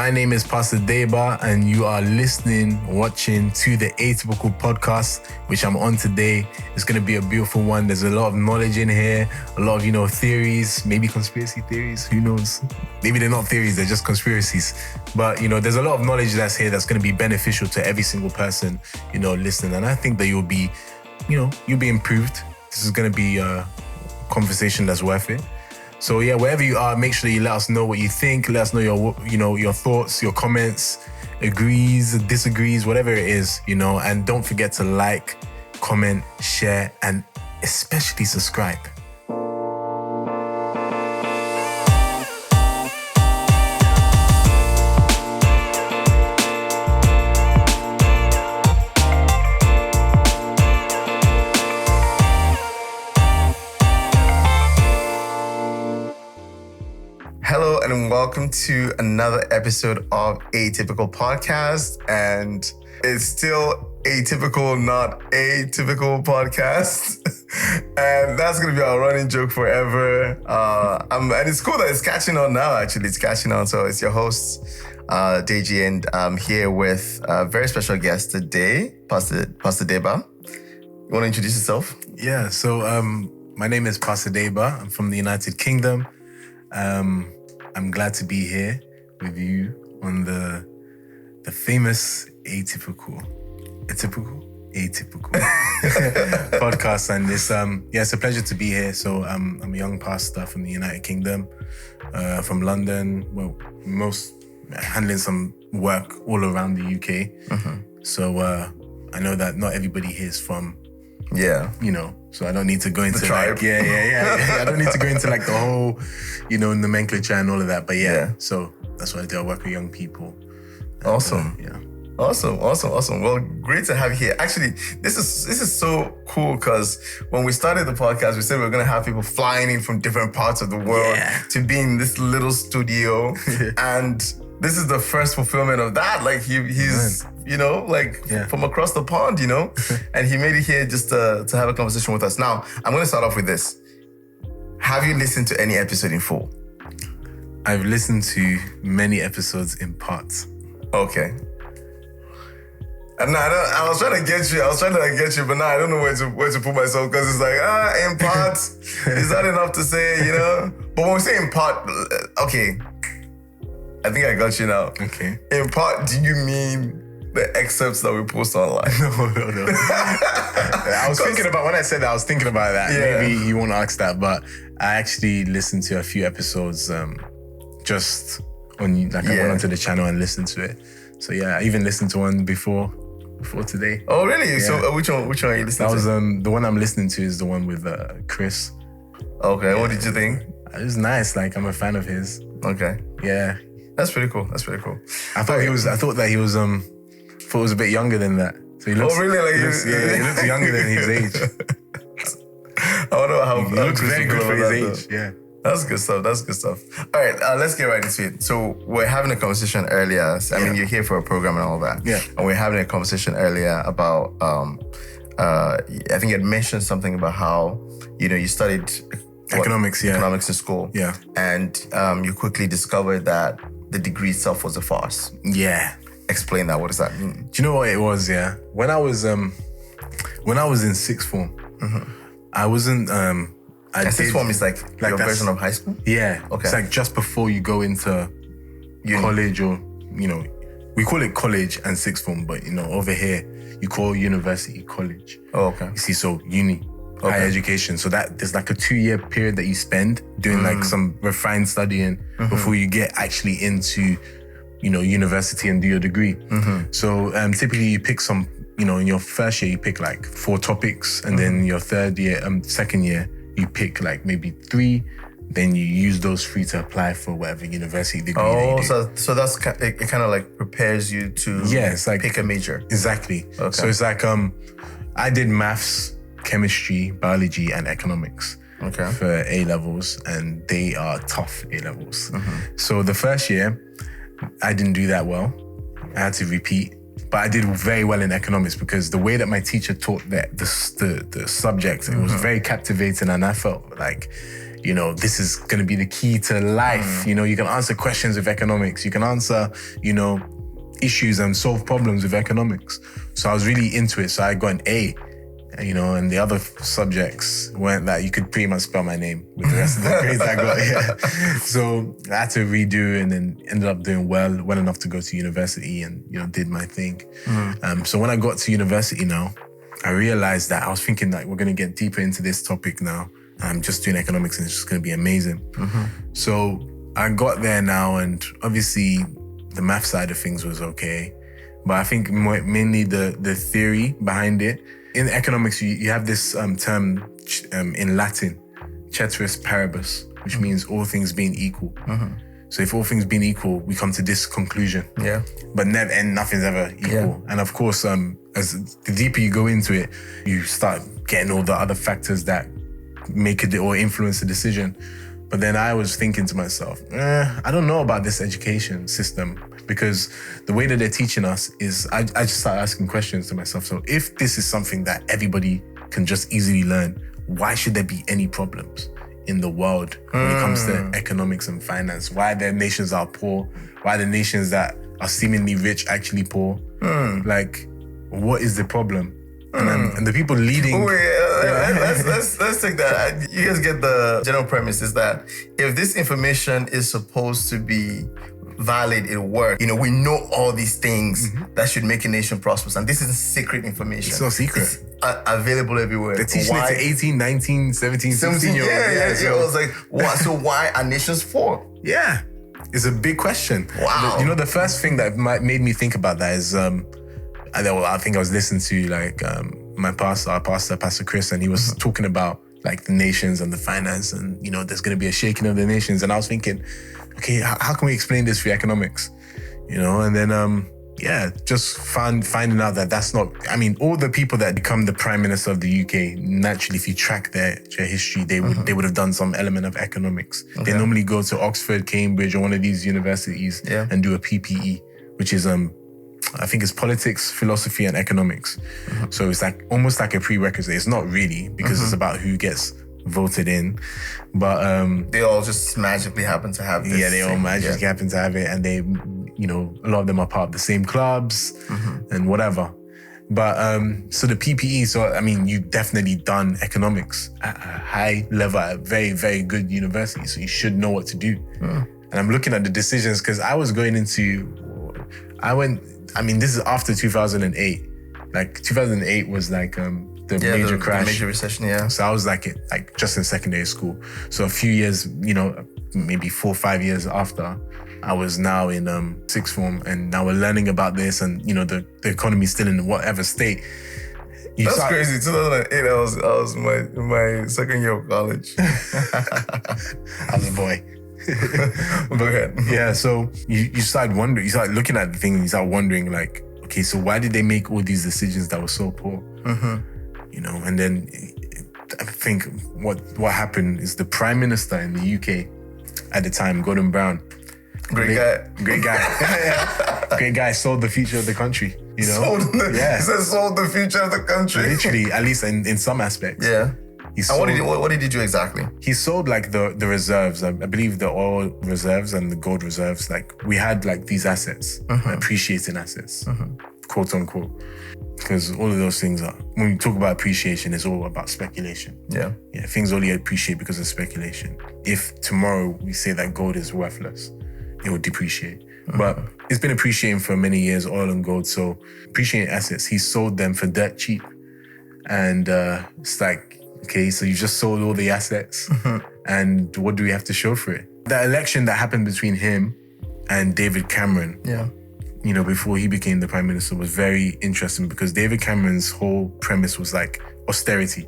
My name is Pastor Deba, and you are watching to the Atypical podcast, which I'm on today. It's going to be a beautiful one. There's a lot of knowledge in here, a lot of, theories, maybe conspiracy theories, who knows? Maybe they're not theories, they're just conspiracies. But, there's a lot of knowledge that's here that's going to be beneficial to every single person, listening. And I think that you'll be improved. This is going to be a conversation that's worth it. So yeah, wherever you are, make sure that you let us know what you think. Let us know your thoughts, your comments, agrees, disagrees, whatever it is, and don't forget to like, comment, share, and especially subscribe. Welcome to another episode of Atypical podcast, and it's still atypical, not atypical podcast, and that's gonna be our running joke forever. And it's cool that it's catching on now. Actually, it's catching on. So it's your host, Deji, and I'm here with a very special guest today, Pastor Deba. You want to introduce yourself? Yeah. So my name is Pastor Deba. I'm from the United Kingdom. I'm glad to be here with you on the famous Atypical podcast, and it's a pleasure to be here. So I'm a young pastor from the United Kingdom, from London. Well, handling some work all around the UK. Mm-hmm. So I know that not everybody here is from. Yeah. So I don't need to go into the tribe. I don't need to go into the whole, nomenclature and all of that. But yeah. So that's what I do. I work with young people. Awesome. Awesome. Well, great to have you here. Actually, this is so cool because when we started the podcast, we said we were going to have people flying in from different parts of the world to be in this little studio. And this is the first fulfillment of that. He's, from across the pond, and he made it here just to have a conversation with us. Now, I'm going to start off with this. Have you listened to any episode in full? I've listened to many episodes in parts. Okay. And I was trying to get you, but now I don't know where to put myself because it's in parts. Is that enough to say, But when we say in part, okay. I think I got you now. Okay. In part, do you mean the excerpts that we post online? No. I was thinking about, when I said that, I was thinking about that. Yeah. Maybe you won't ask that, but I actually listened to a few episodes just on, I went onto the channel and listened to it. So yeah, I even listened to one before today. Oh, really? Yeah. So which one are you listening to? That was, the one I'm listening to is the one with Chris. Okay, yeah. What did you think? It was nice. I'm a fan of his. Okay. Yeah. That's pretty cool. I thought that he was a bit younger than that. So he looks, oh, really? He looks younger than his age. I wonder how he looks very good for his age. Though. Yeah. That's good stuff. All right, let's get right into it. So we're having a conversation earlier. I mean, you're here for a program and all that. Yeah. And we're having a conversation earlier about, I think you had mentioned something about how, you studied economics in school. Yeah. And you quickly discovered that the degree itself was a farce. Yeah. Explain that. What does that mean? Do you know what it was? Yeah. When I was in sixth form, mm-hmm. I wasn't. Sixth form is like your version of high school. Yeah. Okay. It's just before you go into college, or we call it college and sixth form, but over here you call university college. Oh, okay. You see, so uni. Okay. Higher education. So that there's a 2-year period that you spend doing some refined studying before you get actually into, university and do your degree. Mm-hmm. So typically you pick some, in your first year you pick 4 topics, and then your second year you pick maybe 3. Then you use those 3 to apply for whatever university degree. Oh, so that's it. Kind of prepares you to pick a major. Exactly. Okay. So it's I did maths, chemistry, biology, and economics for A levels, and they are tough A levels. Mm-hmm. So the first year, I didn't do that well. I had to repeat, but I did very well in economics because the way that my teacher taught the subject, it was very captivating, and I felt this is going to be the key to life. You can answer questions with economics. You can answer, issues and solve problems with economics. So I was really into it. So I got an A, and the other subjects weren't that you could pretty much spell my name with the rest of the grades I got. Yeah. So I had to redo and then ended up doing well enough to go to university and, did my thing. So when I got to university now, I realized that I was thinking like, we're going to get deeper into this topic now. I'm just doing economics and it's just going to be amazing. So I got there now, and obviously the math side of things was okay. But I think mainly the theory behind it. In economics, you have this term in Latin, ceteris paribus, which means all things being equal. So if all things being equal, we come to this conclusion. Yeah. But nothing's ever equal. Yeah. And of course, as the deeper you go into it, you start getting all the other factors that make it or influence the decision. But then I was thinking to myself, I don't know about this education system, because the way that they're teaching us is, I just started asking questions to myself. So if this is something that everybody can just easily learn, why should there be any problems in the world when it comes to economics and finance? Why the nations are poor? Why the nations that are seemingly rich actually poor? Like, what is the problem? And the people leading... Let's take that. You guys get the general premise is that if this information is supposed to be valid, it'll work. We know all these things that should make a nation prosperous, and this isn't secret information. It's not secret. It's available everywhere. They're teaching it to 18, 19, 17, 16-year-olds. Yeah. I was like, what? So why are nations poor? Yeah. It's a big question. Wow. The first thing that made me think about that is, I think I was listening to my pastor, Pastor Chris, and he was talking about like the nations and the finance, and there's going to be a shaking of the nations. And I was thinking, okay, how can we explain this through economics? And then just finding out that that's not. I mean, all the people that become the Prime Minister of the UK, naturally, if you track their history, they would have done some element of economics. Okay. They normally go to Oxford, Cambridge, or one of these universities and do a PPE, which is I think it's politics, philosophy, and economics. So it's like almost like a prerequisite. It's not really, because it's about who gets voted in, but they all just magically happen to have this. Yeah, they all magically happen to have it, and they, a lot of them are part of the same clubs and whatever. But so the PPE. So I mean, you've definitely done economics at a high level at a very, very good university. So you should know what to do. And I'm looking at the decisions because this is after 2008. Like 2008 was like the major crash. The major recession, yeah. So I was like just in secondary school. So a few years, maybe 4 or 5 years after, I was now in sixth form, and now we're learning about this, and the economy's still in whatever state. That's crazy. 2008, I was in my second year of college. I was a boy. Go ahead. Yeah, so you start wondering, you start looking at the thing and you start wondering like, okay, so why did they make all these decisions that were so poor? And then I think what happened is the Prime Minister in the UK at the time, Gordon Brown. Great guy. Great guy, sold the future of the country, He said sold the future of the country. Literally, at least in some aspects. Yeah. What did he do exactly? He sold like the reserves. I believe the oil reserves and the gold reserves. Like we had like these assets, appreciating assets, quote unquote. Because all of those things are, when you talk about appreciation, it's all about speculation. Yeah. Things only appreciate because of speculation. If tomorrow we say that gold is worthless, it will depreciate. But it's been appreciating for many years, oil and gold. So appreciating assets, he sold them for dirt cheap. And it's like, okay, so you just sold all the assets, and what do we have to show for it? The election that happened between him and David Cameron, before he became the Prime Minister, was very interesting, because David Cameron's whole premise was like austerity,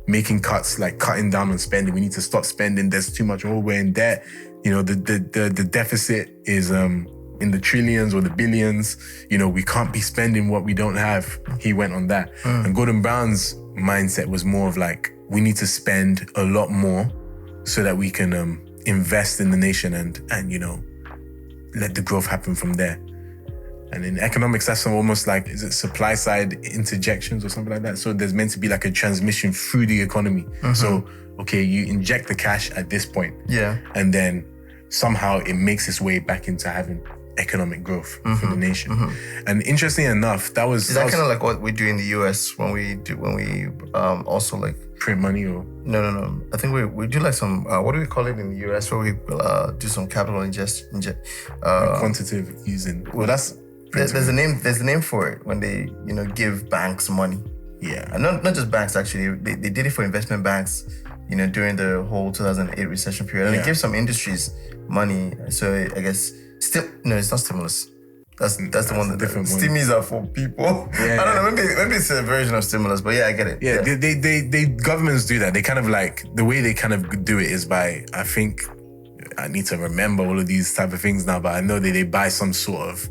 making cuts, like cutting down on spending. We need to stop spending. There's too much. We're in debt. The deficit is in the trillions or the billions. We can't be spending what we don't have. He went on that. And Gordon Brown's mindset was more of like, we need to spend a lot more so that we can invest in the nation and let the growth happen from there. And in economics, that's almost like, is it supply side interjections or something like that? So there's meant to be like a transmission through the economy. So, okay, you inject the cash at this point. Yeah. And then somehow it makes its way back into having economic growth for the nation. And interestingly enough, that was... Is that kind of like what we do in the US when we also like... print money or... No. I think we do like some, what do we call it in the US, where we do some capital quantitative easing. Well, that's... There's a name for it when they, give banks money. Yeah. And not just banks, actually. They did it for investment banks, during the whole 2008 recession period. And they gave some industries money. So I guess, it's not stimulus. That's the one that different one. Stimmies are for people. I don't know, maybe it's a version of stimulus, but yeah, I get it. Yeah. They governments do that. They kind of like, the way they kind of do it is by, I think, I need to remember all of these type of things now, but I know that they buy some sort of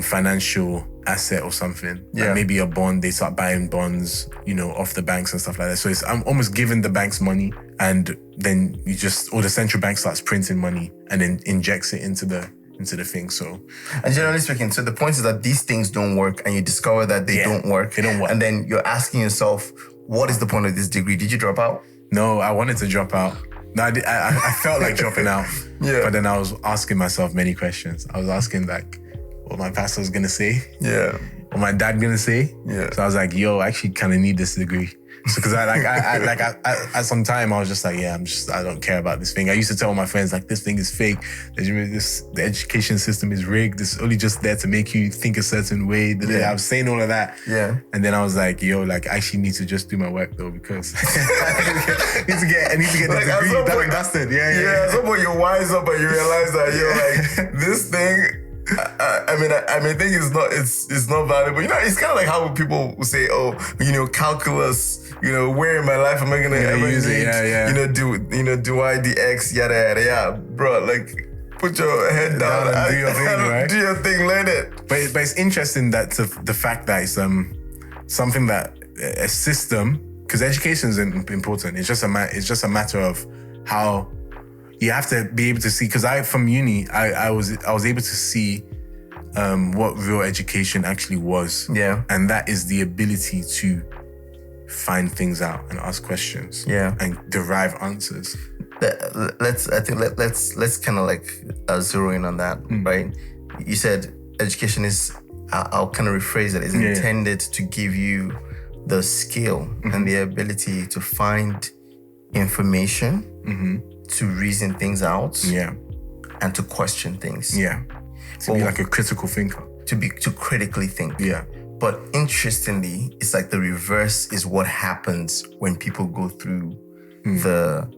financial asset or something. Yeah. Like maybe a bond, they start buying bonds, off the banks and stuff like that. So I'm almost giving the banks money, and then the central bank starts printing money and then injects it into the thing. So, and generally speaking, so the point is that these things don't work, and you discover that they don't work. They don't work. And then you're asking yourself, what is the point of this degree? Did you drop out? No, I wanted to drop out. No, I felt like dropping out. Yeah. But then I was asking myself many questions. I was asking like, what my pastor was gonna say. Yeah. What my dad gonna say. Yeah. So I was like, yo, I actually kind of need this degree. So, because at some time I was just like, I don't care about this thing. I used to tell my friends like, this thing is fake. The education system is rigged. It's only just there to make you think a certain way. I was saying all of that. Yeah. And then I was like, yo, like I actually need to just do my work though, because I need to get the degree done and dusted. Yeah. At some point you wise up and you realize that you're like, this thing. I mean, I think it's not valuable. It's kind of like how people will say, calculus. Where in my life am I gonna ever use need? it? Do I dx yada yada? Yeah, bro. Like, put your head down and do your thing, right? Do your thing, learn it. But it's interesting that the fact that it's something that a system, because education is important. It's just a matter of how. You have to be able to see, because from uni, I was able to see what real education actually was. Yeah. And that is the ability to find things out and ask questions. Yeah. And derive answers. Let's kind of like zero in on that, right? You said education is, I'll kind of rephrase it, is intended to give you the skill and the ability to find information, to reason things out, and to question things, to be like a critical thinker, to critically think, But interestingly, it's like the reverse is what happens when people go through the,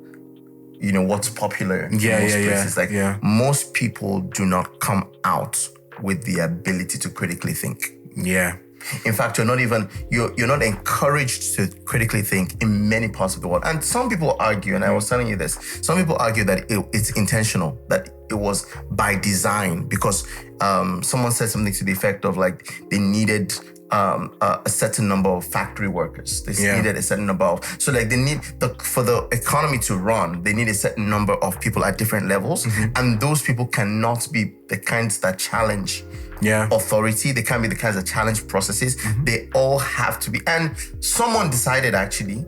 what's popular in most places. Like most people do not come out with the ability to critically think. Yeah. In fact, you're not encouraged to critically think in many parts of the world. And some people argue, and I was telling you this, some people argue that it's intentional, that it was by design, because someone said something to the effect of like they needed a certain number of factory workers. They needed a certain number of, so like they need for the economy to run, they need a certain number of people at different levels. And those people cannot be the kinds that challenge authority. They can't be the kinds that challenge processes. They all have to be. And someone decided actually,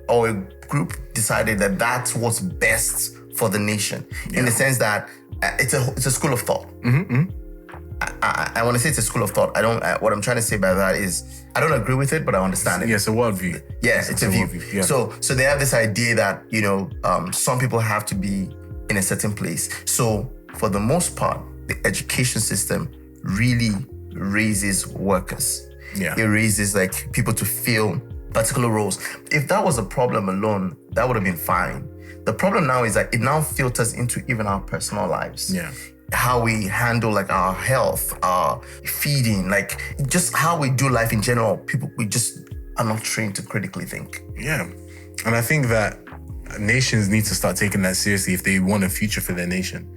or a group decided that that's what's best for the nation, in the sense that it's a school of thought. I want to say it's a school of thought. What I'm trying to say by that is I don't agree with it, but I understand it. Yeah, it's a worldview. Yeah, it's a view. Yeah. So they have this idea that, some people have to be in a certain place. So for the most part, the education system really raises workers. Yeah. It raises like people to fill particular roles. If that was a problem alone, that would have been fine. The problem now is that it now filters into even our personal lives. Yeah. How we handle like our health, our feeding, like just how we do life in general. We just are not trained to critically think. Yeah. And I think that nations need to start taking that seriously if they want a future for their nation.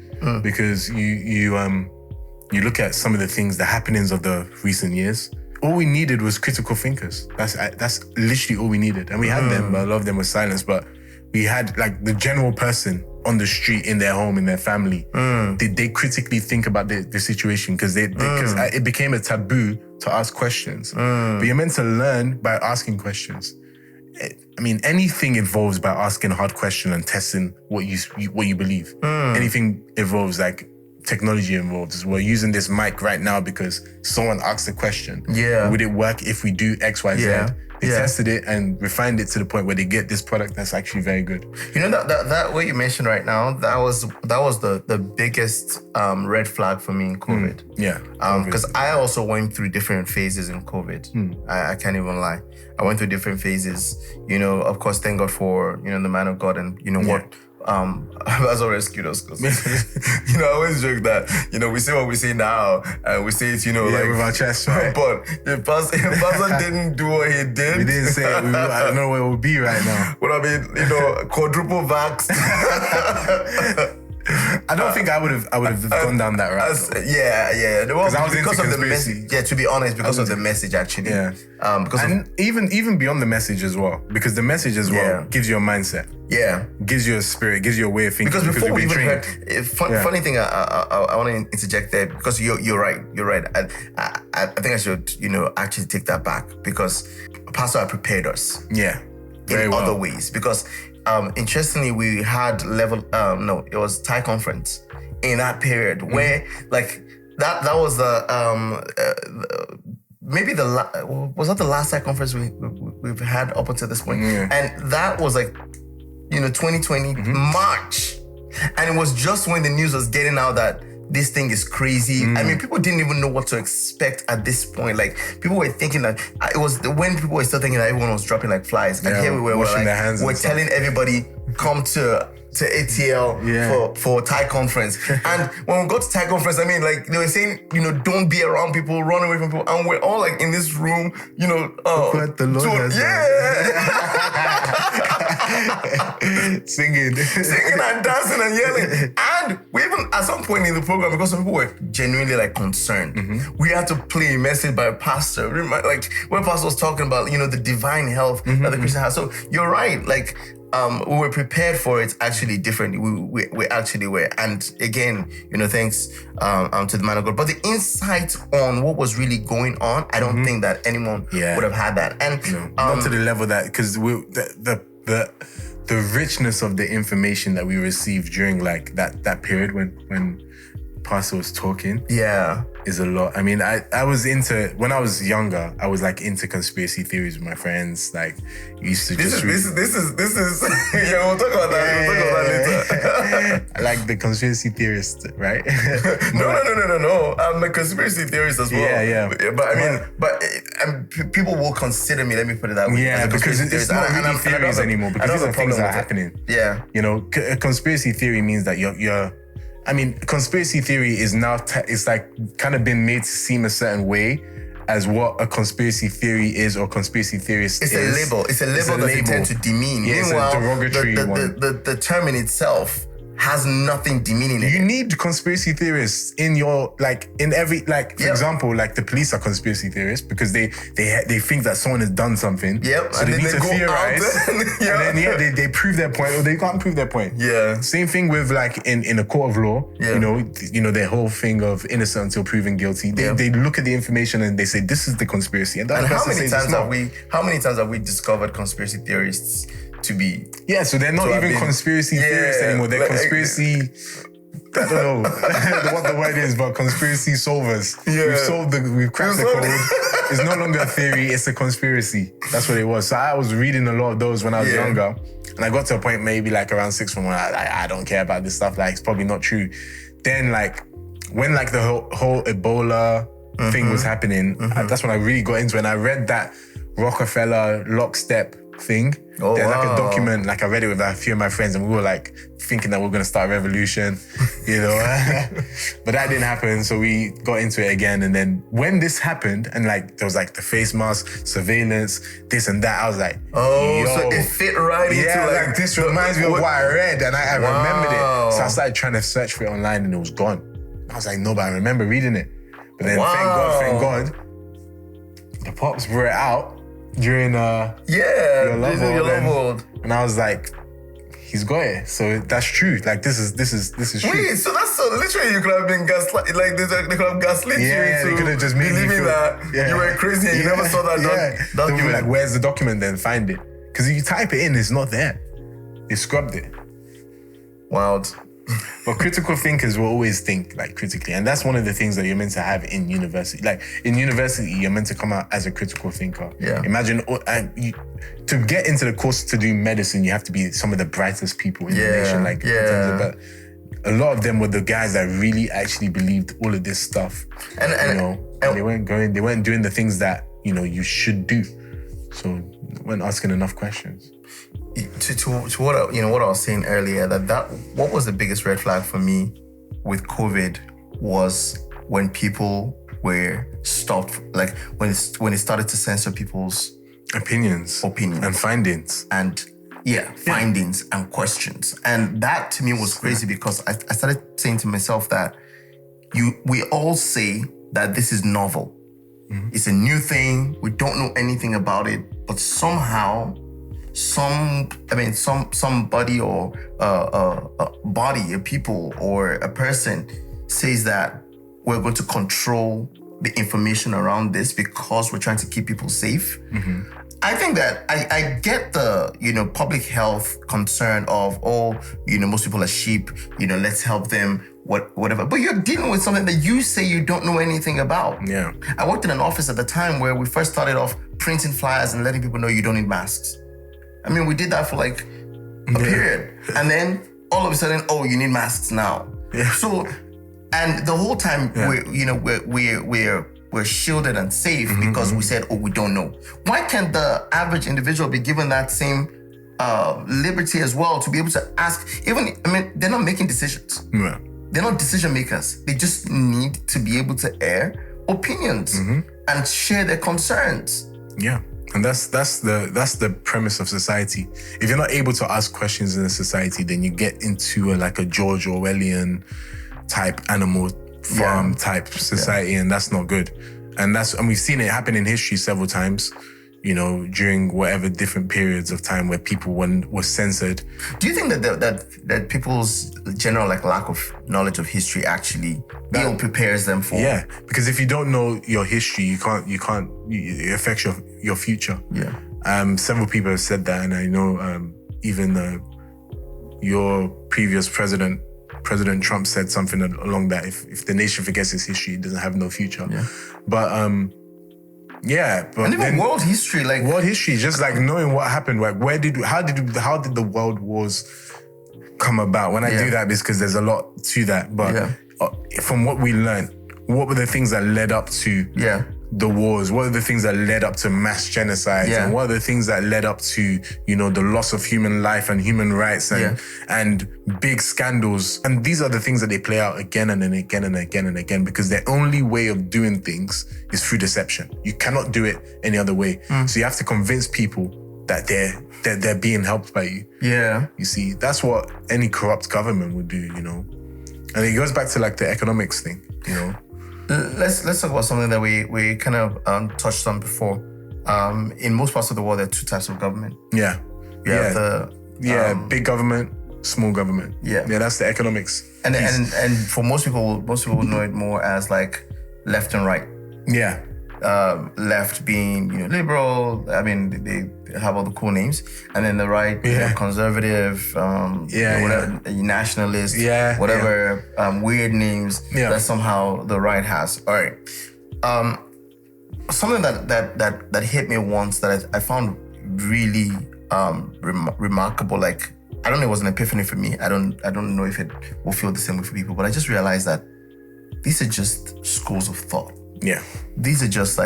Because you look at some of the things, the happenings of the recent years, all we needed was critical thinkers. That's literally all we needed. And we had them, but a lot of them were silenced. But we had like the general person on the street, in their home, in their family, did they critically think about the situation? Because it became a taboo to ask questions. But you're meant to learn by asking questions. I mean, anything evolves by asking a hard question and testing what you believe. Anything evolves, like technology evolves. We're using this mic right now because someone asked a question. Yeah. Would it work if we do X, Y, Z? Yeah. They tested it and refined it to the point where they get this product that's actually very good. You know, that what you mentioned right now, that was the biggest red flag for me in COVID. Yeah. Because I also went through different phases in COVID. I can't even lie. I went through different phases. You know, of course, thank God for, you know, the man of God and, you know, what that's what rescued us. Because, you know, I always joke that, you know, we say what we say now and we say it, you know, like with our chest, right? But if Pastor didn't do what he did, we didn't say it. I don't know where we'll be right now. Would have been, you know, quadruple vaxxed. I don't think I would have gone down that route. Yeah. Well, I was because into of the message. Yeah, to be honest, because of the message actually. Yeah. Even beyond the message as well, because the message as well gives you a mindset. Yeah. Gives you a spirit, gives you a way of thinking. Because before we even heard, funny thing, I want to interject there because you're right. I think I should, you know, actually take that back because Pastor had prepared us. Yeah. In other ways, because interestingly, we had it was Thai conference in that period where like that was the maybe was that the last Thai conference we've had up until this point, and that was like, you know, 2020 March, and it was just when the news was getting out that this thing is crazy. I mean, people didn't even know what to expect at this point. Like, people were thinking that it was when people were still thinking that everyone was dropping like flies. And here we were, we're telling everybody, come to ATL for Thai conference. And when we got to Thai conference, I mean, like, they were saying, you know, don't be around people, run away from people. And we're all like in this room, you know. What the Lord has done. Singing and dancing and yelling. And we even, at some point in the program, because some people were genuinely like concerned, we had to play a message by a pastor. Like, when pastor was talking about, you know, the divine health that the Christian has. So you're right, like, we were prepared for it actually differently. We actually were. And again, you know, thanks to the man of God. But the insight on what was really going on, I don't think that anyone would have had that. And not to the level that, because the richness of the information that we received during like that period when Pastor was talking is a lot. I mean, I was into, when I was younger, I was like into conspiracy theories with my friends. Like, used to this is yeah, we'll talk about that. We'll talk about that later. Like the conspiracy theorist, right? No. I'm a conspiracy theorist as well. Yeah. But I mean, people will consider me, let me put it that way. Yeah, because it's not really theories anymore, because these are things that are happening. Yeah. You know, a conspiracy theory means that I mean, conspiracy theory is now, it's like kind of been made to seem a certain way as what a conspiracy theory is or conspiracy theorist is. It's a label that's intended to demean. Yeah, meanwhile, it's a derogatory one. The term in itself has nothing demeaning in it. You need conspiracy theorists in your, like, in every, like, for example, like the police are conspiracy theorists because they think that someone has done something. Yep. So they need to theorize. And then they prove their point or they can't prove their point. Yeah. Same thing with like in a court of law, you know, their whole thing of innocent until proven guilty. They look at the information and they say, this is the conspiracy. And how many times have we discovered conspiracy theorists to be? Yeah, so they're not even conspiracy theorists anymore. They're conspiracy, I don't know what the word is, but conspiracy solvers. Yeah. We've cracked the code. It's no longer a theory, it's a conspiracy. That's what it was. So I was reading a lot of those when I was younger. And I got to a point maybe like around 6th form where I don't care about this stuff. Like, it's probably not true. Then like, when like the whole Ebola thing was happening, that's when I really got into it. And I read that Rockefeller lockstep thing. There's like a document, like I read it with like, a few of my friends and we were like thinking that we were going to start a revolution, you know. But that didn't happen, so we got into it again. And then when this happened and like there was like the face mask, surveillance, this and that, I was like, so it fit right into like this reminds me of what I read and I remembered it. So I started trying to search for it online and it was gone. I was like, no, but I remember reading it. But then thank God, the pops brought it out during your love world. And I was like, he's got it. So that's true. Like this is true. Wait, so that's so literally you could have been gaslit. Like they could have gaslit you they could have just made you believing feel, that you were crazy and you never saw that They were document. like, where's the document? Then find it. Because if you type it in, it's not there. They scrubbed it. Wild. But critical thinkers will always think like critically, and that's one of the things that you're meant to have in university. Like in university, you're meant to come out as a critical thinker. Yeah. Imagine to get into the course to do medicine, you have to be some of the brightest people in the nation. Like in terms of that. A lot of them were the guys that really actually believed all of this stuff. And they weren't doing the things that you should do. So they weren't asking enough questions. To what I was saying earlier, that what was the biggest red flag for me with COVID was when people were stopped, like when it started to censor people's opinions and findings findings and questions. And that to me was crazy because I started saying to myself that we all say that this is novel. Mm-hmm. It's a new thing. We don't know anything about it, but somehow somebody or a body, a people or a person says that we're going to control the information around this because we're trying to keep people safe. Mm-hmm. I think that I get the, public health concern of, most people are sheep, let's help them, whatever. But you're dealing with something that you say you don't know anything about. Yeah. I worked in an office at the time where we first started off printing flyers and letting people know you don't need masks. I mean, we did that for like a period. And then all of a sudden, you need masks now. Yeah. So, and the whole time we're shielded and safe because we said, we don't know. Why can't the average individual be given that same liberty as well to be able to ask? They're not making decisions. Yeah. They're not decision makers. They just need to be able to air opinions and share their concerns. Yeah. And that's the premise of society. If you're not able to ask questions in a society, then you get into a George Orwellian type animal farm type society, and that's not good. And we've seen it happen in history several times, during whatever different periods of time where people were censored. Do you think that people's general lack of knowledge of history actually ill prepares them for? Yeah, because if you don't know your history, it affects your future. Yeah. Several people have said that, and I know even your previous President Trump said something along that. If the nation forgets its history, it doesn't have no future. Yeah. But and even world history, world history, just knowing what happened, how did the world wars come about? When I do that, it's because there's a lot to that. But from what we learned, what were the things that led up to the wars? What are the things that led up to mass genocide? And what are the things that led up to, the loss of human life and human rights and big scandals? And these are the things that they play out again and then again and again and again, because their only way of doing things is through deception. You cannot do it any other way. So you have to convince people that they're being helped by you. Yeah. You see, that's what any corrupt government would do, And it goes back to the economics thing, Let's talk about something that we kind of touched on before. In most parts of the world, there are two types of government. Yeah. You have big government, small government. Yeah, that's the economics. And for most people would know it more as left and right. Yeah. Left being liberal. They have all the cool names, and then the right, conservative, whatever, nationalist, whatever weird names that somehow the right has. All right, something that hit me once that I found really remarkable. I don't know, it was an epiphany for me. I don't know if it will feel the same way for people, but I just realized that these are just schools of thought. Yeah. These are just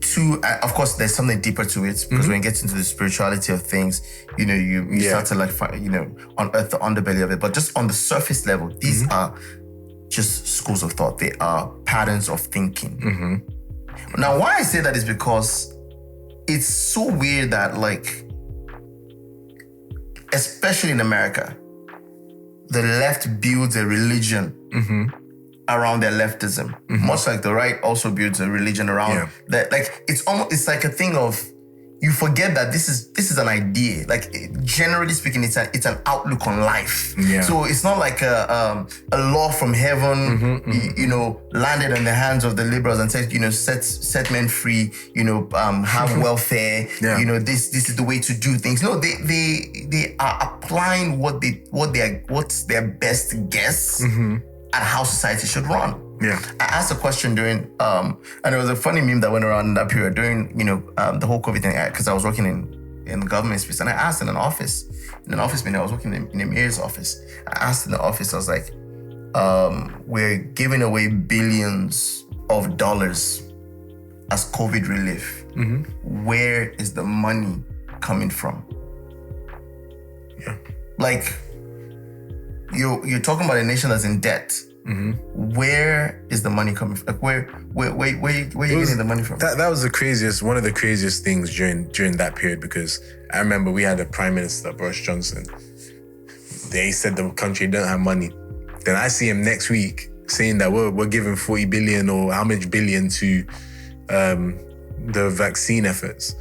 two, of course, there's something deeper to it, because when you get into the spirituality of things, you start to unearth the underbelly of it. But just on the surface level, these are just schools of thought. They are patterns of thinking. Now, why I say that is because it's so weird that especially in America, the left builds a religion around their leftism, much like the right also builds a religion around that. It's like a thing of you forget that this is an idea. Like, generally speaking, it's an outlook on life. Yeah. So it's not like a law from heaven, you know, landed in the hands of the liberals and said, you know, set men free, you know, have welfare. Yeah. You know, this is the way to do things. No, they are applying what's their best guess at how society should run. Yeah. I asked a question during, and there was a funny meme that went around in that period during, you know, the whole COVID thing, because I was working in the government space, and I asked in an office meeting, I was working in the mayor's office. I asked in the office, I was like, we're giving away billions of dollars as COVID relief. Where is the money coming from? Yeah. Like, you're talking about a nation that's in debt. Where is the money coming from? Like, where are you getting the money from? That was one of the craziest things during that period, because I remember we had a Prime Minister, Boris Johnson. They said the country don't have money. Then I see him next week saying that we're giving 40 billion or how much billion to the vaccine efforts.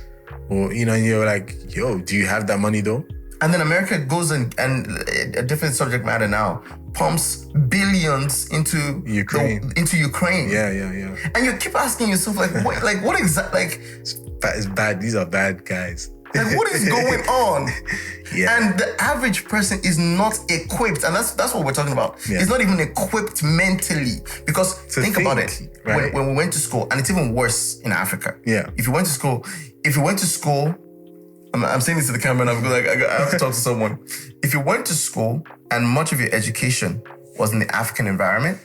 Or, you know, and you're like, yo, do you have that money though? And then America goes and a different subject matter now, pumps billions into Ukraine. Yeah. And you keep asking yourself, like, what exactly? Like, it's bad. These are bad guys. Like, what is going on? Yeah. And the average person is not equipped, and that's what we're talking about. Yeah. It's not even equipped mentally, because think about it. Right. When we went to school, and it's even worse in Africa. Yeah. If you went to school, I'm saying this to the camera, and I'm like, I have to talk to someone. If you went to school and much of your education was in the African environment,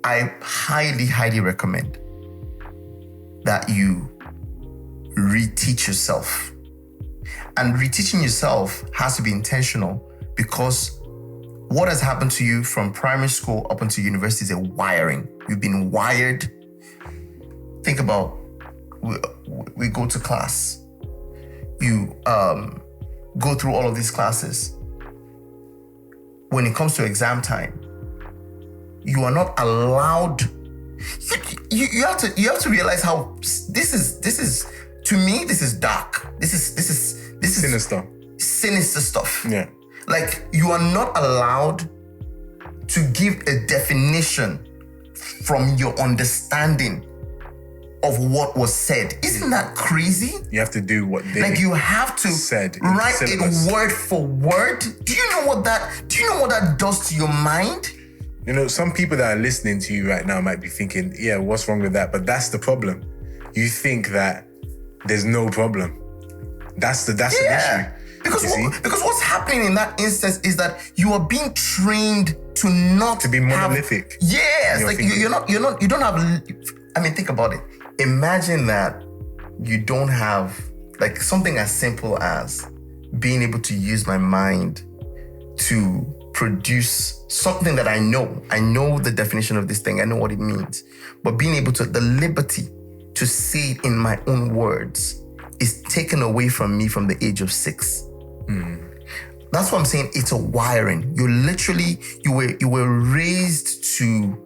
I highly, highly recommend that you reteach yourself. And reteaching yourself has to be intentional, because what has happened to you from primary school up until university is a wiring. You've been wired. Think about, we go to class. You go through all of these classes. When it comes to exam time, you are not allowed. You have to realize how this is to me, this is dark. This is sinister stuff. Yeah. Like, you are not allowed to give a definition from your understanding of what was said. Isn't that crazy? You have to do what they like, you have to said write it word for word. Do you know what that does to your mind? You know, some people that are listening to you right now might be thinking, yeah, what's wrong with that? But that's the problem. You think that there's no problem. That's the issue. Because what's happening in that instance is that you are being trained to not to be monolithic. Yes, like you don't have. I mean, think about it. Imagine that you don't have, like, something as simple as being able to use my mind to produce something that I know. I know the definition of this thing. I know what it means. But being able to, the liberty to say it in my own words is taken away from me from the age of 6. That's what I'm saying. It's a wiring. You were raised to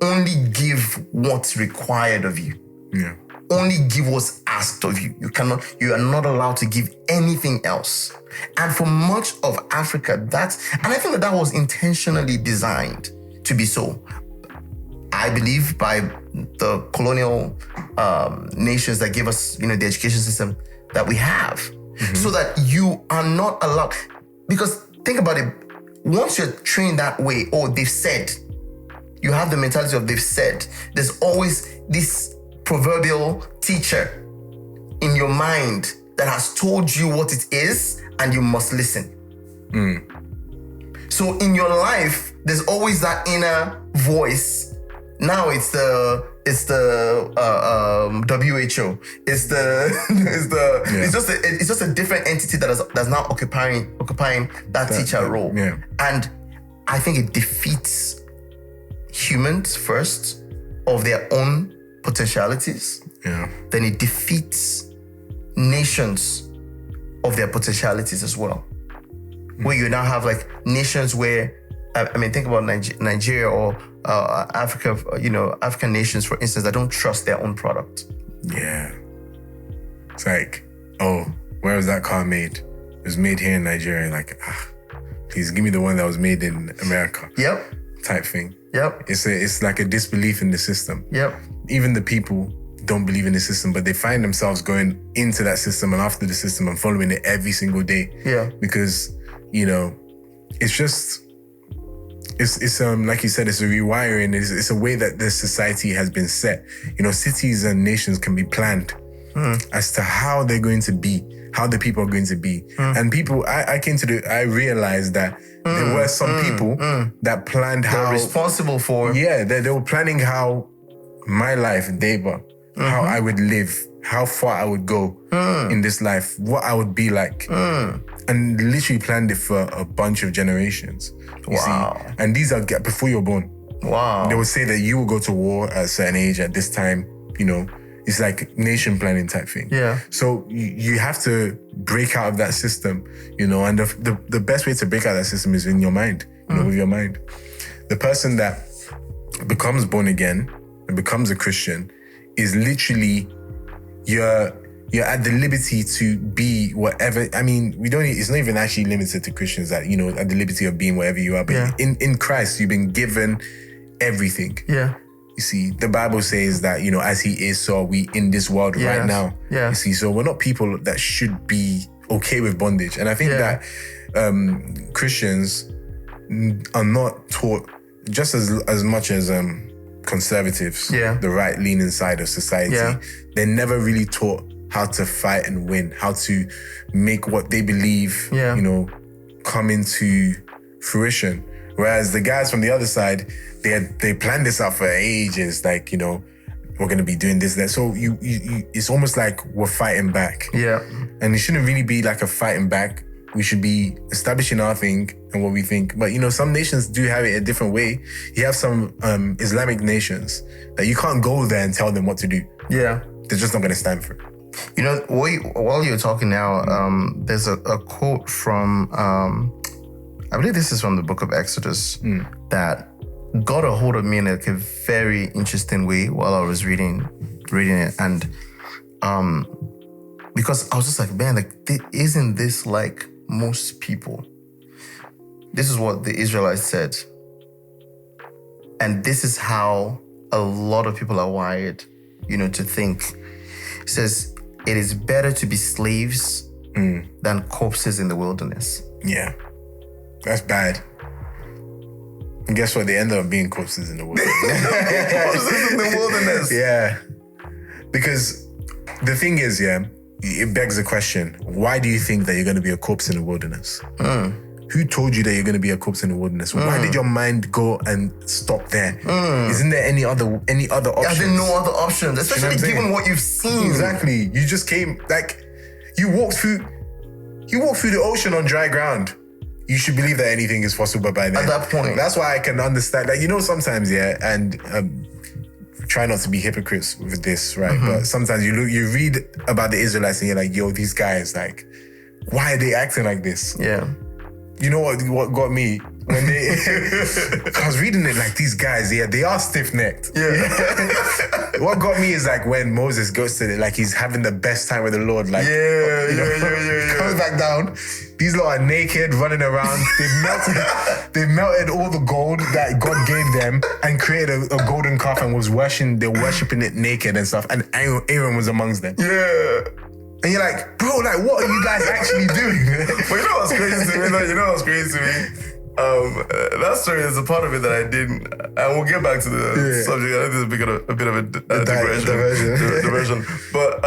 only give what's required of you. Yeah. Only give what's asked of you. You are not allowed to give anything else. And for much of Africa, and I think that was intentionally designed to be so. I believe by the colonial nations that gave us, the education system that we have, so that you are not allowed. Because think about it, once you're trained that way, they've said, you have the mentality of they've said, there's always this proverbial teacher in your mind that has told you what it is and you must listen. So in your life, there's always that inner voice. Now it's the WHO. It's just a different entity that's now occupying that teacher role. Yeah. And I think it defeats humans first of their own potentialities. Yeah. Then it defeats nations of their potentialities as well. Where you now have like nations where, I mean, think about Nigeria or Africa, African nations, for instance, that don't trust their own product. Yeah. It's like, oh, where was that car made? It was made here in Nigeria. Like, please give me the one that was made in America. Yep. Type thing. Yep. It's like a disbelief in the system. Yep. Even the people don't believe in the system, but they find themselves going into that system and after the system and following it every single day. Yeah. Because, you know, it's just, it's like you said, it's a rewiring. It's a way that the society has been set. You know, cities and nations can be planned as to how they're going to be, how the people are going to be. And people, I realized that there were some people that planned how... They're responsible for... Yeah, they were planning how my life, Deba, how I would live, how far I would go in this life, what I would be like. And literally planned it for a bunch of generations. You see? And these are before you're born. Wow. They would say that you will go to war at a certain age at this time, you know. It's like nation planning type thing. Yeah. So you have to break out of that system, you know, and the best way to break out of that system is in your mind, you know, with your mind. The person that becomes born again and becomes a Christian is literally you're at the liberty to be whatever. I mean, it's not even actually limited to Christians that, you know, at the liberty of being wherever you are. But in Christ, you've been given everything. Yeah. You see, the Bible says that, you know, as he is, so are we in this world right now. Yeah. You see, so we're not people that should be okay with bondage. And I think that Christians are not taught just as much as conservatives, the right-leaning side of society. Yeah. They're never really taught how to fight and win, how to make what they believe, you know, come into fruition. Whereas the guys from the other side, they planned this out for ages, like, you know, we're going to be doing this, that. So it's almost like we're fighting back. Yeah. And it shouldn't really be like a fighting back. We should be establishing our thing and what we think. But, you know, some nations do have it a different way. You have some Islamic nations that you can't go there and tell them what to do. Yeah. They're just not going to stand for it. You know, while you're talking now, there's a quote from, I believe this is from the book of Exodus, that got a hold of me in like a very interesting way while I was reading it. And because I was just like, man, like, isn't this like most people? This is what the Israelites said. And this is how a lot of people are wired, you know, to think. It says, it is better to be slaves than corpses in the wilderness. Yeah, that's bad. And guess what? They end up being corpses in the wilderness. Corpses in the wilderness. Yeah. Because the thing is, it begs the question, why do you think that you're going to be a corpse in the wilderness? Who told you that you're going to be a corpse in the wilderness? Why did your mind go and stop there? Isn't there any other options? Yeah, there are no other options, especially given what you've seen. Exactly. You just came, like, you walked through the ocean on dry ground. You should believe that anything is possible by then. At that point. That's why I can understand. Like, you know, sometimes, and try not to be hypocrites with this, right? But sometimes you read about the Israelites and you're like, yo, these guys, like, why are they acting like this? Yeah. You know what got me? When I was reading it, like, these guys, they are stiff-necked. Yeah. What got me is like when Moses goes to it, like he's having the best time with the Lord, like, comes back down. These lot are naked, running around. They've melted all the gold that God gave them and created a golden calf and they're worshiping it naked and stuff. And Aaron was amongst them. Yeah. And you're like, bro, like, what are you guys actually doing? But you know what's crazy to me? That story is a part of it that I didn't, and we'll get back to the subject. I think this is a bit of a diversion. But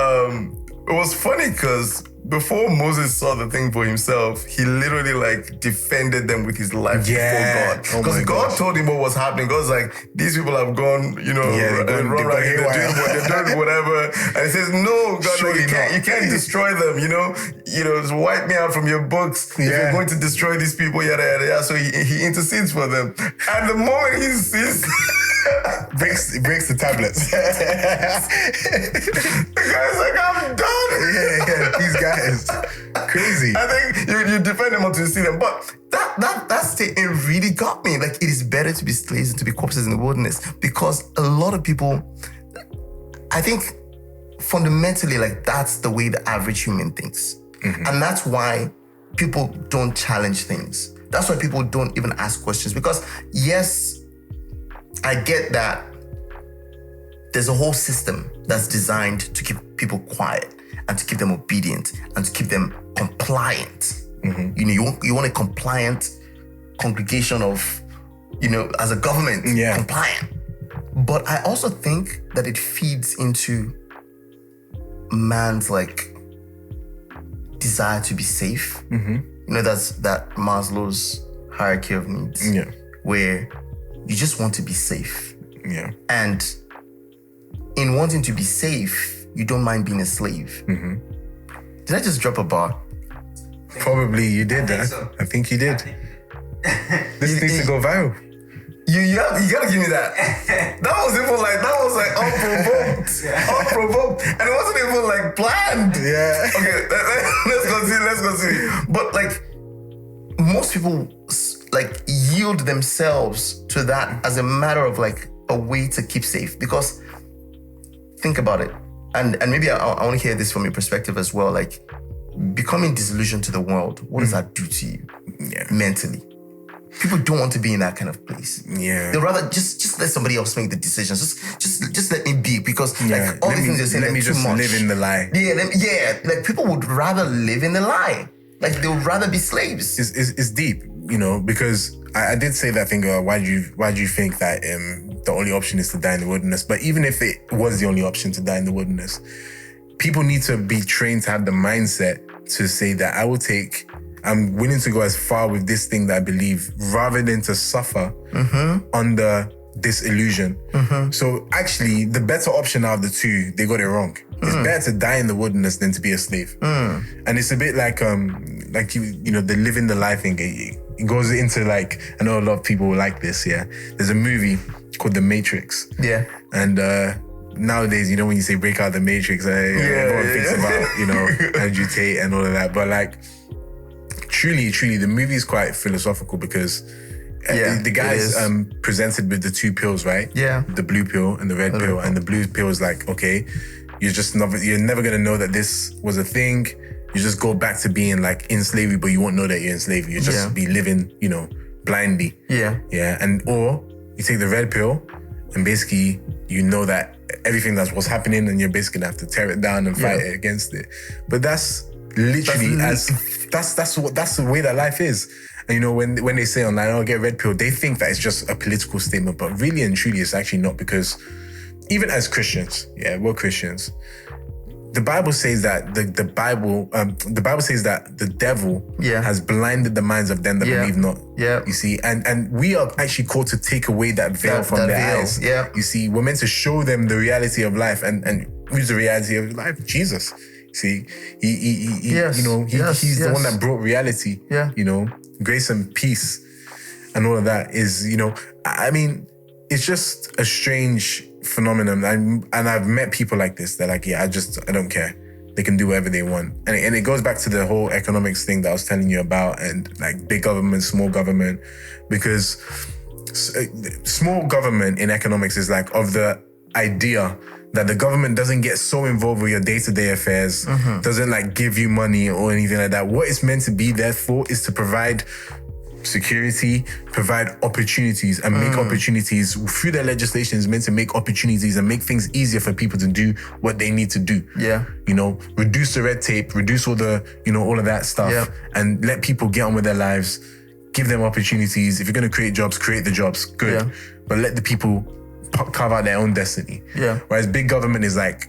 it was funny because before Moses saw the thing for himself, he literally like defended them with his life before God. Because God told him what was happening. God was like, these people have gone, you know, they're doing whatever. And he says, no, God, no, you can't destroy them, you know, just wipe me out from your books. If you're going to destroy these people, yada, yada, yada. So he intercedes for them. And the moment he sees... breaks the tablets. The guy's like, I'm done. These guys, crazy. I think you defend them until you see them, but that statement really got me. Like, it is better to be slaves than to be corpses in the wilderness, because a lot of people, I think, fundamentally, like, that's the way the average human thinks. And that's why people don't challenge things. That's why people don't even ask questions. Because yes, I get that there's a whole system that's designed to keep people quiet and to keep them obedient and to keep them compliant. You know, you want a compliant congregation of, you know, as a government, compliant. But I also think that it feeds into man's like desire to be safe. You know, that's that Maslow's hierarchy of needs, where you just want to be safe. And in wanting to be safe, you don't mind being a slave. Did I just drop a bar? Probably you did that. So. I think you did. This needs to go viral. You gotta give me that. That was like unprovoked. Unprovoked. And it wasn't even like planned. Yeah. Okay, let's continue. But like, most people like yield themselves to that as a matter of like a way to keep safe. Because think about it. And maybe I want to hear this from your perspective as well. Like, becoming disillusioned to the world, what does that do to you mentally? People don't want to be in that kind of place. They'd rather just let somebody else make the decisions. Just let me be, because like all the things you're saying, let me too just much. live in the lie. Like people would rather live in the lie. Like they would rather be slaves. It's deep, you know, because I did say that thing. Why do you think that the only option is to die in the wilderness? But even if it was the only option to die in the wilderness, people need to be trained to have the mindset to say that I'm willing to go as far with this thing that I believe, rather than to suffer under this illusion. So actually, the better option out of the two, they got it wrong. It's better to die in the wilderness than to be a slave. And it's a bit like you know, the living the life thing. It goes into like, I know a lot of people like this. There's a movie called The Matrix. And nowadays, you know, when you say break out the Matrix, everyone thinks about, you know, Andrew Tate and all of that. But like, truly, the movie is quite philosophical, because the guy's presented with the two pills, right? The blue pill and the red pill. And the blue pill is like, okay, you're never gonna know that this was a thing. You just go back to being like in slavery, but you won't know that you're in slavery. You just be living, you know, blindly. Or you take the red pill, and basically you know that everything that's what's happening, and you're basically gonna have to tear it down and fight it against it. But that's literally that's the way that life is. And you know, when they say online, "Oh, get red pill," they think that it's just a political statement, but really and truly, it's actually not. Because even as Christians, we're Christians. The Bible says that the Bible says that the devil has blinded the minds of them that believe not. You see, and we are actually called to take away that veil from their eyes. You see, we're meant to show them the reality of life, and who's the reality of life? Jesus. See, he's the one that brought reality. You know, grace and peace and all of that is, you know, I mean, it's just a strange phenomenon. And I've met people like this. They're like, I don't care. They can do whatever they want. And it goes back to the whole economics thing that I was telling you about, and like big government, small government, because small government in economics is like of the idea that the government doesn't get so involved with your day-to-day affairs, doesn't like give you money or anything like that. What it's meant to be there for is to provide security, provide opportunities, and make opportunities through their legislation. Is meant to make opportunities and make things easier for people to do what they need to do. You know, reduce the red tape, reduce all the, you know, all of that stuff, and let people get on with their lives. Give them opportunities. If you're going to create jobs, create the jobs. Good. But let the people carve out their own destiny. Whereas big government is like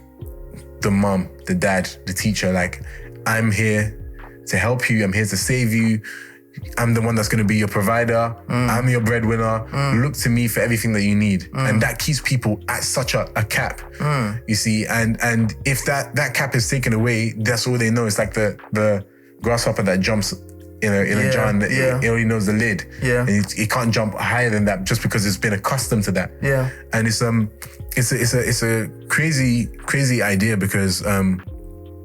the mom, the dad, the teacher. Like, I'm here to help you. I'm here to save you. I'm the one that's going to be your provider. I'm your breadwinner. Look to me for everything that you need. And that keeps people at such a cap, you see. And if that cap is taken away, that's all they know. It's like the grasshopper that jumps in a jar, and it only knows the lid. And it can't jump higher than that just because it's been accustomed to that. And it's a crazy idea, because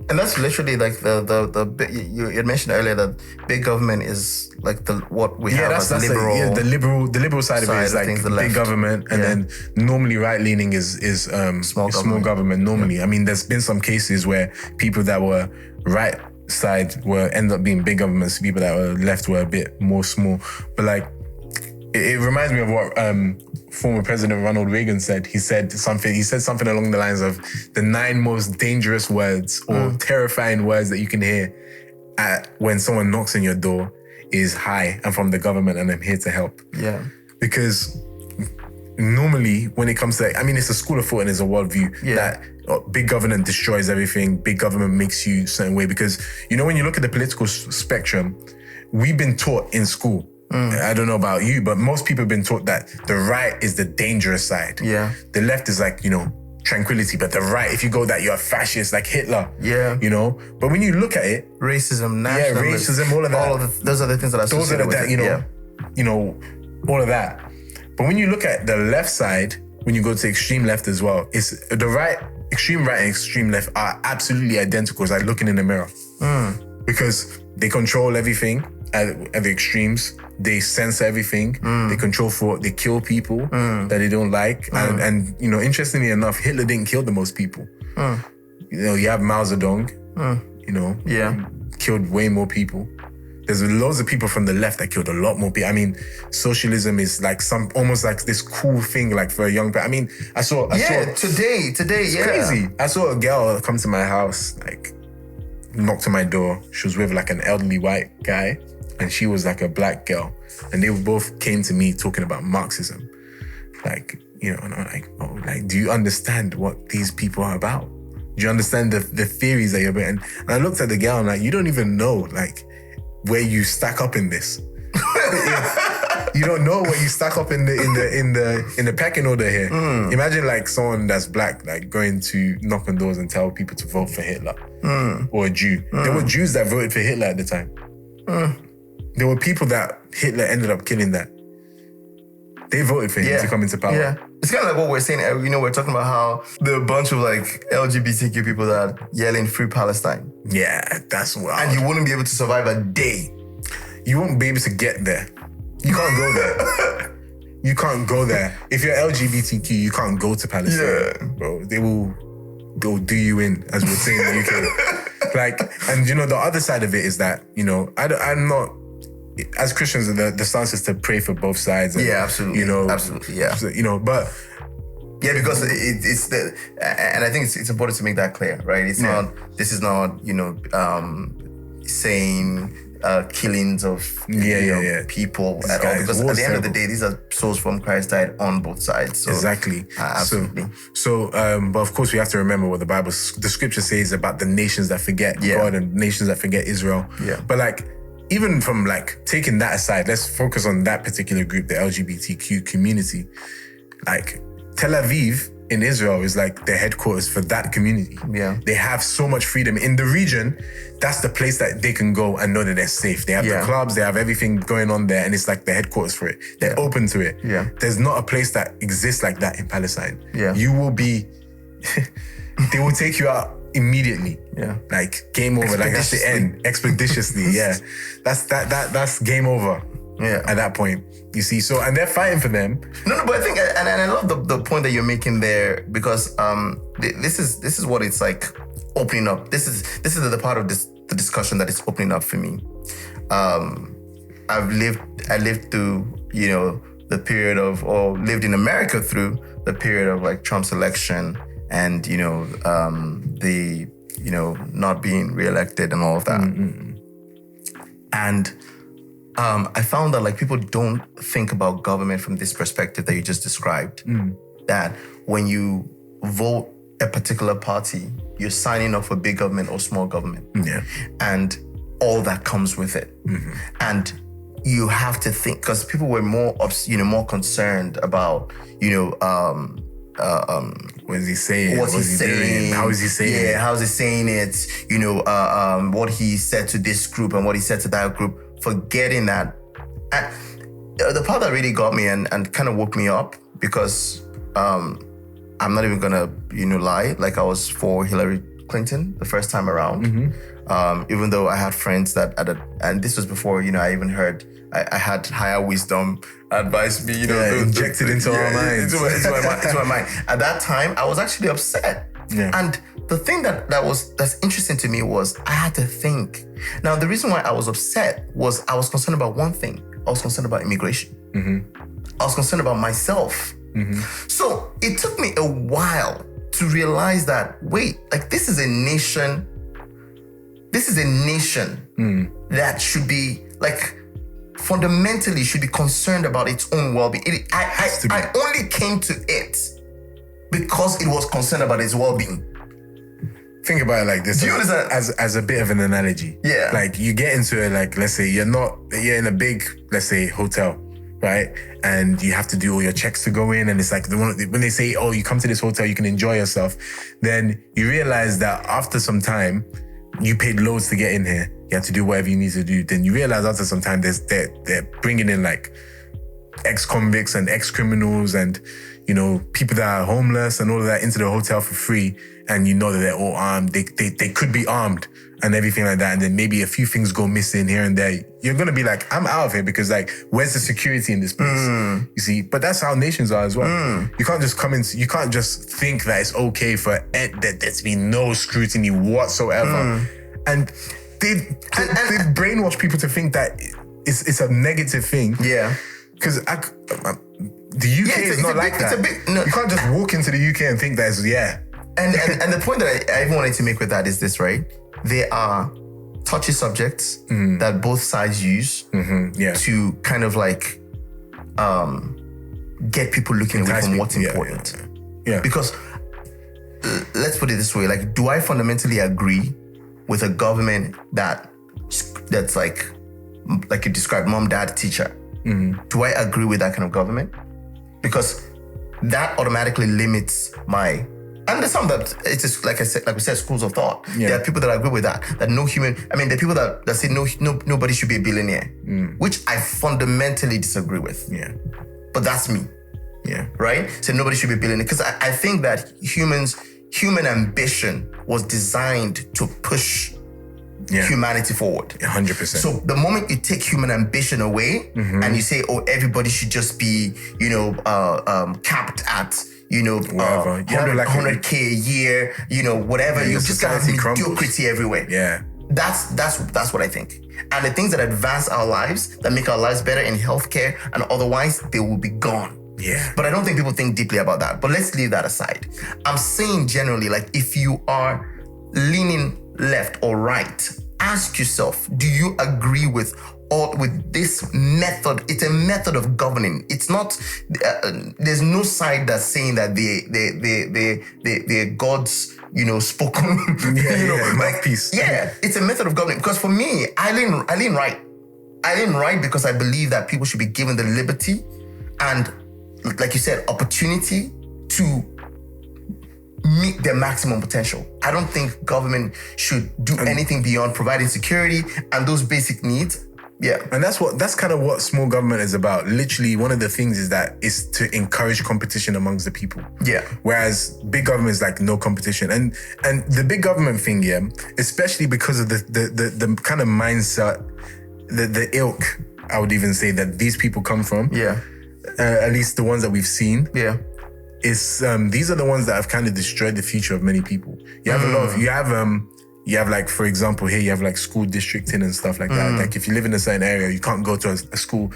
And that's literally like the you had mentioned earlier that big government is like what we have as liberal. The liberal side of it is like big government, and then normally right leaning is small government. Normally, I mean, there's been some cases where people that were right side end up being big governments. People that were left were a bit more small, but like it reminds me of what former President Ronald Reagan said. He said something along the lines of the 9 most dangerous words or terrifying words that you can hear when someone knocks on your door is "Hi, I'm from the government and I'm here to help." Yeah. Because normally when it comes to, I mean, it's a school of thought and it's a worldview that big government destroys everything. Big government makes you a certain way. Because, you know, when you look at the political spectrum, we've been taught in school, I don't know about you, but most people have been taught that the right is the dangerous side. Yeah. The left is like, you know, tranquility, but the right, if you go that, you're a fascist, like Hitler. Yeah. You know? But when you look at it, racism, nationalism, racism, all of that. Those are the things that are associated with it. You know, all of that. But when you look at the left side, when you go to extreme left as well, it's the right, extreme right and extreme left are absolutely identical. It's like looking in the mirror. Because they control everything at the extremes. They censor everything. They control thought. They kill people that they don't like. And you know, interestingly enough, Hitler didn't kill the most people. You know, you have Mao Zedong, you know, killed way more people. There's loads of people from the left that killed a lot more people. I mean, socialism is like almost like this cool thing, like for a young person. I mean, I saw today, it's crazy. I saw a girl come to my house, like knocked on my door. She was with like an elderly white guy, and she was like a black girl, and they both came to me talking about Marxism, like, you know, and I'm like, oh, like, do you understand what these people are about? Do you understand the theories that you're about? And I looked at the girl and like, you don't even know like where you stack up in this. You don't know where you stack up in the pecking order here. Imagine like someone that's black like going to knock on doors and tell people to vote for Hitler or a Jew. There were Jews that voted for Hitler at the time. There were people that Hitler ended up killing that they voted for him to come into power. Yeah. It's kind of like what we're saying. You know, we're talking about how there are a bunch of like LGBTQ people that are yelling "Free Palestine." Yeah, that's wild. And you wouldn't be able to survive a day. You won't be able to get there. You can't go there. You can't go there. If you're LGBTQ, you can't go to Palestine, bro. They will go do you in, as we're saying in the UK. Like, and you know, the other side of it is that, you know, I'm not, as Christians, the stance is to pray for both sides. And, absolutely. You know, absolutely, yeah. You know, but because it's and I think it's important to make that clear, right? It's not. This is not, you know, saying killings of people at all. Because at the end of the day, these are souls from Christ died on both sides. So, exactly. Absolutely. So, but of course, we have to remember what the scripture says about the nations that forget God and nations that forget Israel. Yeah. But like, even from like taking that aside, let's focus on that particular group, the LGBTQ community. Like Tel Aviv in Israel is like the headquarters for that community. Yeah. They have so much freedom. In the region, that's the place that they can go and know that they're safe. They have the clubs, they have everything going on there, and it's like the headquarters for it. They're open to it. Yeah. There's not a place that exists like that in Palestine. Yeah. You will be, they will take you out immediately. Yeah. Like game over. Like that's the end. Expeditiously. Yeah. That's game over. Yeah. At that point. You see, so, and they're fighting for them. No, but I think, and I love the point that you're making there, because this is what it's like opening up. This is the part of the discussion that is opening up for me. I lived through, you know, the period of, or lived in America through the period of like Trump's election and, you know, the, you know, not being reelected and all of that. And I found that like people don't think about government from this perspective that you just described. That when you vote a particular party, you're signing up for big government or small government. Yeah. And all that comes with it. And you have to think, because people were more concerned about, you know, what is he saying? What's he saying? How is he saying it? Yeah, how is he saying it? You know, what he said to this group and what he said to that group. Forgetting that. And the part that really got me and kind of woke me up, because I'm not even gonna, you know, lie. Like I was for Hillary Clinton the first time around. Even though I had friends and this was before, I even heard I had higher wisdom advise me, injected into our minds. Into my mind. At that time, I was actually upset. Yeah. And the thing that's interesting to me was I had to think. Now, the reason why I was upset was I was concerned about one thing. I was concerned about immigration. I was concerned about myself. So it took me a while to realize that, wait, like this is a nation that should be like fundamentally should be concerned about its own well-being. I only came to it because it was concerned about its well-being. Think about it like this. Do you understand? As a bit of an analogy. Yeah. Like you get into it, like let's say you're in a big, let's say, hotel, right? And you have to do all your checks to go in, and it's like when they say, oh, you come to this hotel, you can enjoy yourself, then you realize that after some time, you paid loads to get in here. You have to do whatever you need to do. Then you realize after some time, they're bringing in like ex-convicts and ex-criminals and, people that are homeless and all of that into the hotel for free. And you know that they're all armed. They could be armed and everything like that. And then maybe a few things go missing here and there. You're going to be like, I'm out of here because like, where's the security in this place? You see, but that's how nations are as well. You can't just you can't just think that it's okay for that there's been no scrutiny whatsoever. And they've brainwashed people to think that it's a negative thing. Yeah. Because the UK is not like that. You can't just walk into the UK and think that And the point that I even wanted to make with that is this, right? There are touchy subjects that both sides use to kind of like get people looking away from what's important. Yeah. Because let's put it this way, like, do I fundamentally agree with a government that's like you described, mom, dad, teacher? Do I agree with that kind of government? Because that automatically limits my... And there's some that it's just, like we said, schools of thought. Yeah. There are people that agree with that no human... there are people that say nobody should be a billionaire, which I fundamentally disagree with. Yeah. But that's me. Yeah. Right? So nobody should be a billionaire. Because I think that human ambition was designed to push humanity forward. 100%. So the moment you take human ambition away and you say, oh, everybody should just be, capped at, 100K a year, whatever. You just got mediocrity everywhere. Yeah. That's what I think. And the things that advance our lives, that make our lives better in healthcare and otherwise, they will be gone. Yeah. But I don't think people think deeply about that. But let's leave that aside. I'm saying generally, like, if you are leaning left or right, ask yourself, do you agree with this method? It's a method of governing. It's not, there's no side that's saying that they're God's, spoken, mouthpiece. Yeah, it's a method of governing. Because for me, I lean right. I lean right because I believe that people should be given the liberty and, like you said, opportunity to meet their maximum potential. I don't think government should do anything beyond providing security and those basic needs. Yeah. And that's kind of what small government is about. Literally, one of the things is to encourage competition amongst the people. Yeah. Whereas big government is like no competition. And the big government thing, especially because of the kind of mindset, the ilk, I would even say, that these people come from. Yeah. At least the ones that we've seen. Yeah. These are the ones that have kind of destroyed the future of many people. You have a lot of, you have like, for example, here you have like school districting and stuff like that. Like if you live in a certain area, you can't go to a school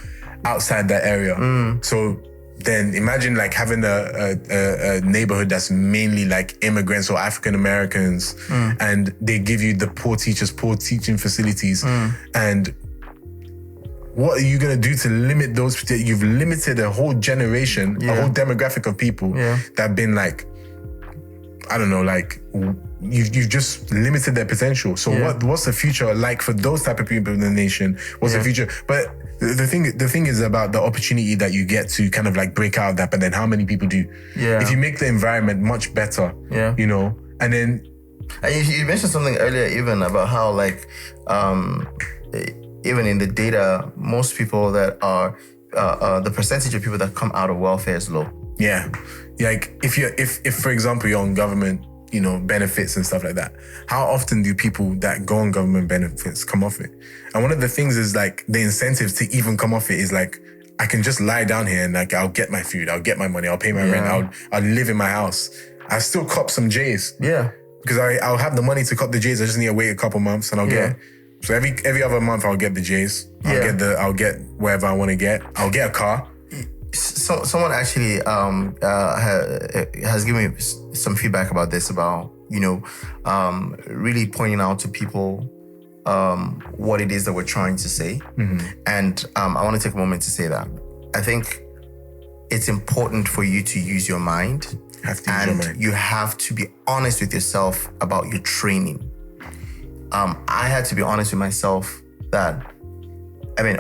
outside that area. So then imagine like having a neighborhood that's mainly like immigrants or African Americans, and they give you the poor teachers, poor teaching facilities, and what are you going to do to limit those? You've limited a whole generation, a whole demographic of people that have been like, I don't know, like you've just limited their potential. So what's the future like for those type of people in the nation? What's the future? But the thing is about the opportunity that you get to kind of like break out of that, but then how many people do? Yeah. If you make the environment much better, and then... And you mentioned something earlier even about how like, even in the data, most people that are, the percentage of people that come out of welfare is low. Yeah. Like if for example, you're on government benefits and stuff like that. How often do people that go on government benefits come off it? And one of the things is like the incentive to even come off it is like, I can just lie down here and like, I'll get my food, I'll get my money, I'll pay my rent, I'll live in my house. I still cop some J's. Yeah. Because I'll have the money to cop the J's. I just need to wait a couple months and I'll get it. So every other month I'll get the J's. I'll get wherever I want to get. I'll get a car. So someone actually has given me some feedback about this, about really pointing out to people what it is that we're trying to say. And I want to take a moment to say that I think it's important for you to use your mind, you have to be honest with yourself about your training. I had to be honest with myself that,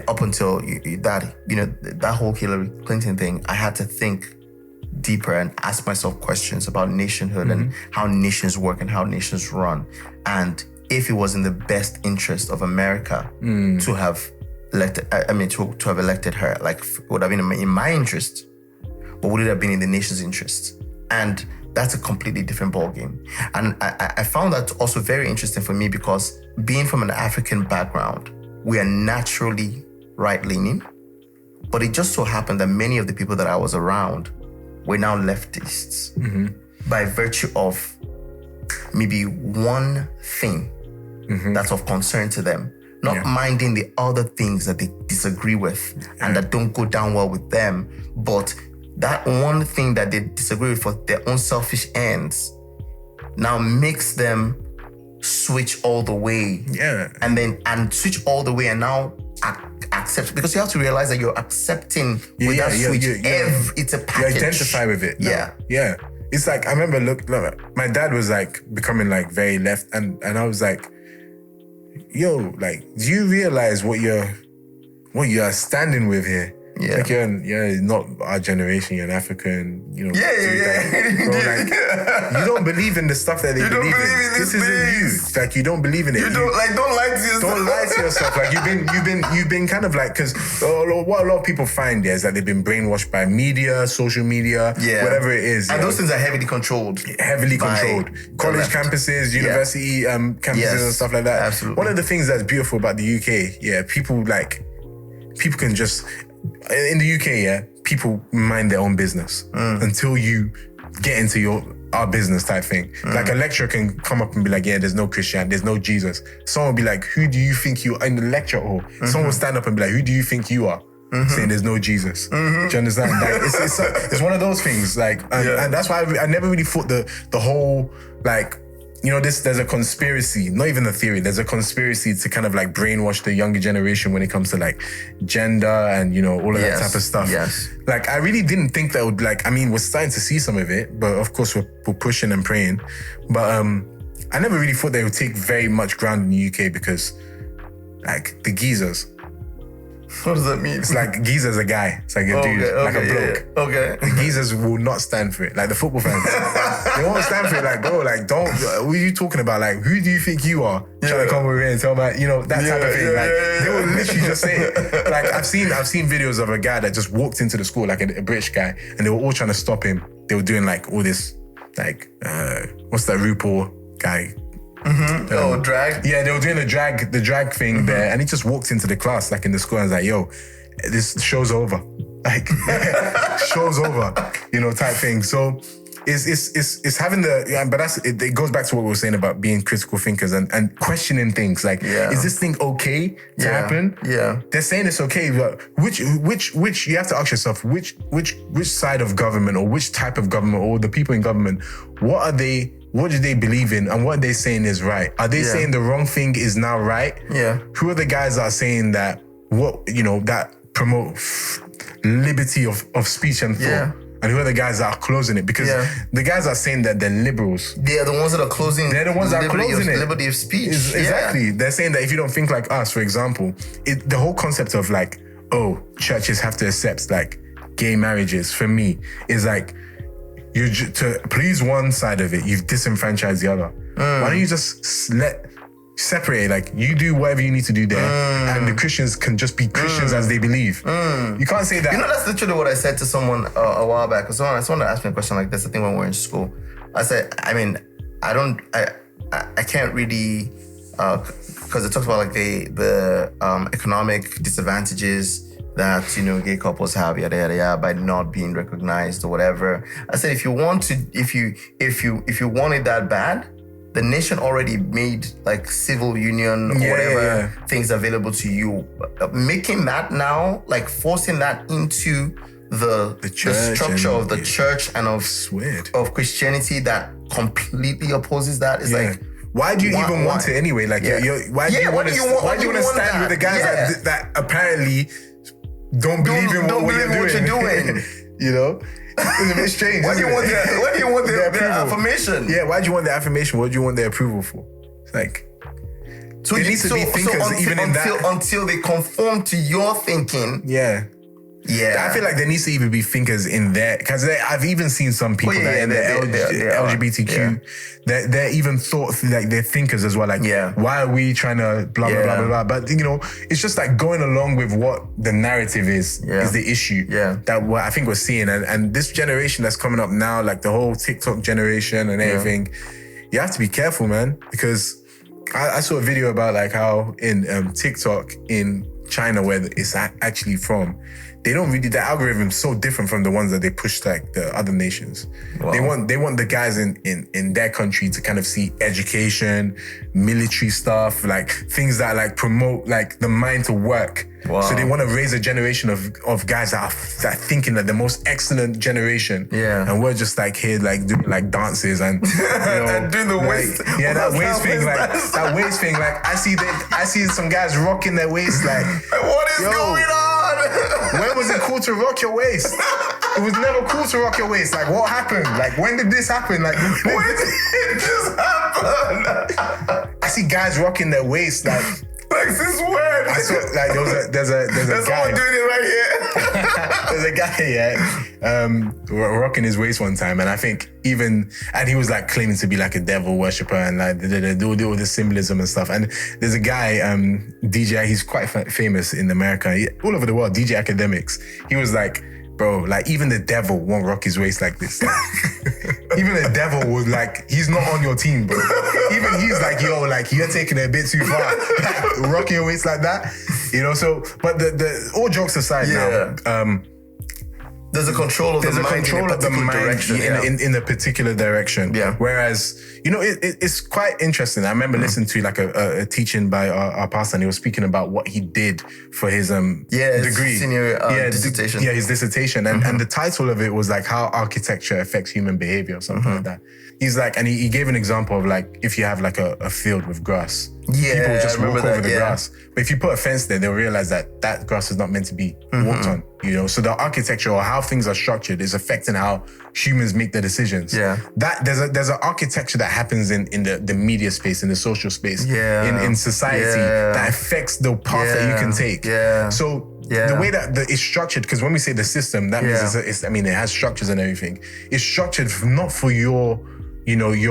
up until that whole Hillary Clinton thing, I had to think deeper and ask myself questions about nationhood and how nations work and how nations run. And if it was in the best interest of America to have elected, to have elected her, like, would have been in my interest, or would it have been in the nation's interest? And that's a completely different ballgame. And I found that also very interesting for me, because being from an African background, we are naturally right-leaning, but it just so happened that many of the people that I was around were now leftists by virtue of maybe one thing that's of concern to them, not minding the other things that they disagree with and that don't go down well with them, but that one thing that they disagree with for their own selfish ends now makes them switch all the way. And switch all the way and now accept, because you have to realize that you're accepting with that switch. It's a package. You identify with it. Yeah. It's like, I remember, look, my dad was like becoming like very left, and I was like, yo, like, do you realize what you're standing with here? Like you're not our generation, you're an African, Bro, like, you don't believe in the stuff that they believe in. This isn't you. Like, you don't believe in it. Don't lie to yourself. Don't lie to yourself. Like, you've been kind of like, because what a lot of people find is that they've been brainwashed by media, social media, whatever it is. And those things are heavily controlled. College campuses, university campuses and stuff like that. Absolutely. One of the things that's beautiful about the UK, people can just, in the UK, people mind their own business until you get into our business type thing. Like, a lecturer can come up and be like, there's no Christian, there's no Jesus. Someone will be like, who do you think you are? In the lecture hall, someone will stand up and be like, who do you think you are? Saying there's no Jesus. Do you understand? Like, it's one of those things. Like, and that's why I never really thought the whole, like, there's a conspiracy, not even a theory, there's a conspiracy to kind of like brainwash the younger generation when it comes to like gender and, all of that type of stuff. Like, I really didn't think that would, like, we're starting to see some of it, but of course we're pushing and praying. But I never really thought they would take very much ground in the UK, because like the geezers. What does that mean? It's like Geezer's a guy. It's like a dude, like a bloke. The Geezers will not stand for it. Like the football fans, they won't stand for it. Like, bro, like, don't. What are you talking about? Like, who do you think you are? Trying to come over here and tell me, that type of thing. Like, they will literally just say it. Like, I've seen videos of a guy that just walked into the school, like a British guy, and they were all trying to stop him. They were doing like all this, like, what's that RuPaul guy? Drag? Yeah, they were doing the drag thing there, and he just walked into the class, like in the school, and was like, yo, this show's over. Like, show's over, type thing. So it's having but it goes back to what we were saying about being critical thinkers and questioning things. Like, is this thing okay to happen? They're saying it's okay, but which you have to ask yourself, which side of government, or which type of government, or the people in government, what do they believe in, and what are they saying is right? Are they saying the wrong thing is now right? Who are the guys that are saying that that promote liberty of speech and thought? And who are the guys that are closing it? Because the guys are saying that they're liberals. They are the ones that are closing. They're the ones that are closing it. Liberty of speech. Exactly. They're saying that if you don't think like us, for example, the whole concept of like, churches have to accept like gay marriages, for me, is like, to please one side of it, you've disenfranchised the other. Why don't you just separate it? Like, you do whatever you need to do there, and the Christians can just be Christians as they believe. You can't say that. That's literally what I said to someone a while back. Someone asked me a question like this, I think when we were in school. I said, I can't really, because it talks about like the economic disadvantages that gay couples have, yada yada yada, by not being recognized or whatever. I said if you want it that bad, the nation already made like civil union or whatever things available to you. Making that now, like forcing that into the structure of the church and of Christianity that completely opposes that is like. Why do you even want it anyway? Like, why do you want to stand with the guys that apparently don't believe in what you're doing? You know, it's a bit strange. Why do you want their affirmation? Yeah, why do you want their affirmation? What do you want their approval for? It's like, there needs to be thinkers until they conform to your thinking. Yeah. Yeah, I feel like there needs to even be thinkers in there, because I've even seen some people that in the LGBTQ, they're even thought like they're thinkers as well. Like, why are we trying to blah blah blah blah blah? But it's just like going along with what the narrative is the issue. That what I think we're seeing, and this generation that's coming up now, like the whole TikTok generation and everything, you have to be careful, man, because I saw a video about like how in TikTok in China, where it's actually from, they don't really, the algorithm's so different from the ones that they push like the other nations. Wow. They want the guys in their country to kind of see education, military stuff, like things that like promote like the mind to work. Wow. So they want to raise a generation of guys that are thinking that the most excellent generation. Yeah. And we're just like here like doing like dances and and doing the like, waist. Yeah, that waist thing, that waist thing. Like I see some guys rocking their waist like what is going on? When was it cool to rock your waist? It was never cool to rock your waist. Like what happened? Like when did this happen? Like when did this happen? I see guys rocking their waist like since when? I saw like there's a guy someone doing it right here. There's a guy rocking his waist one time, and I think and he was like claiming to be like a devil worshipper and like do all the symbolism and stuff. And there's a guy DJ, he's quite famous in America, all over the world, DJ Academics. He was like, bro, like even the devil won't rock his waist like this. Like, even the devil was like, he's not on your team, bro. Even he's like, yo, like you're taking it a bit too far. Like, rocking your waist like that, So, but the all jokes aside now, there's a control of the mind in a particular direction. Yeah. Whereas, it's quite interesting. I remember listening to like a teaching by our pastor, and he was speaking about what he did for his degree. Senior dissertation. His dissertation. And the title of it was like how architecture affects human behavior or something like that. He's like, and he gave an example of like, if you have like a field with grass, people just walk over the grass. But if you put a fence there, they'll realize that grass is not meant to be walked on, So the architecture or how things are structured is affecting how humans make their decisions. Yeah. That there's an architecture that happens in the media space, in the social space, in society that affects the path that you can take. Yeah. So the way that it's structured, because when we say the system, that means it has structures and everything. It's structured not for your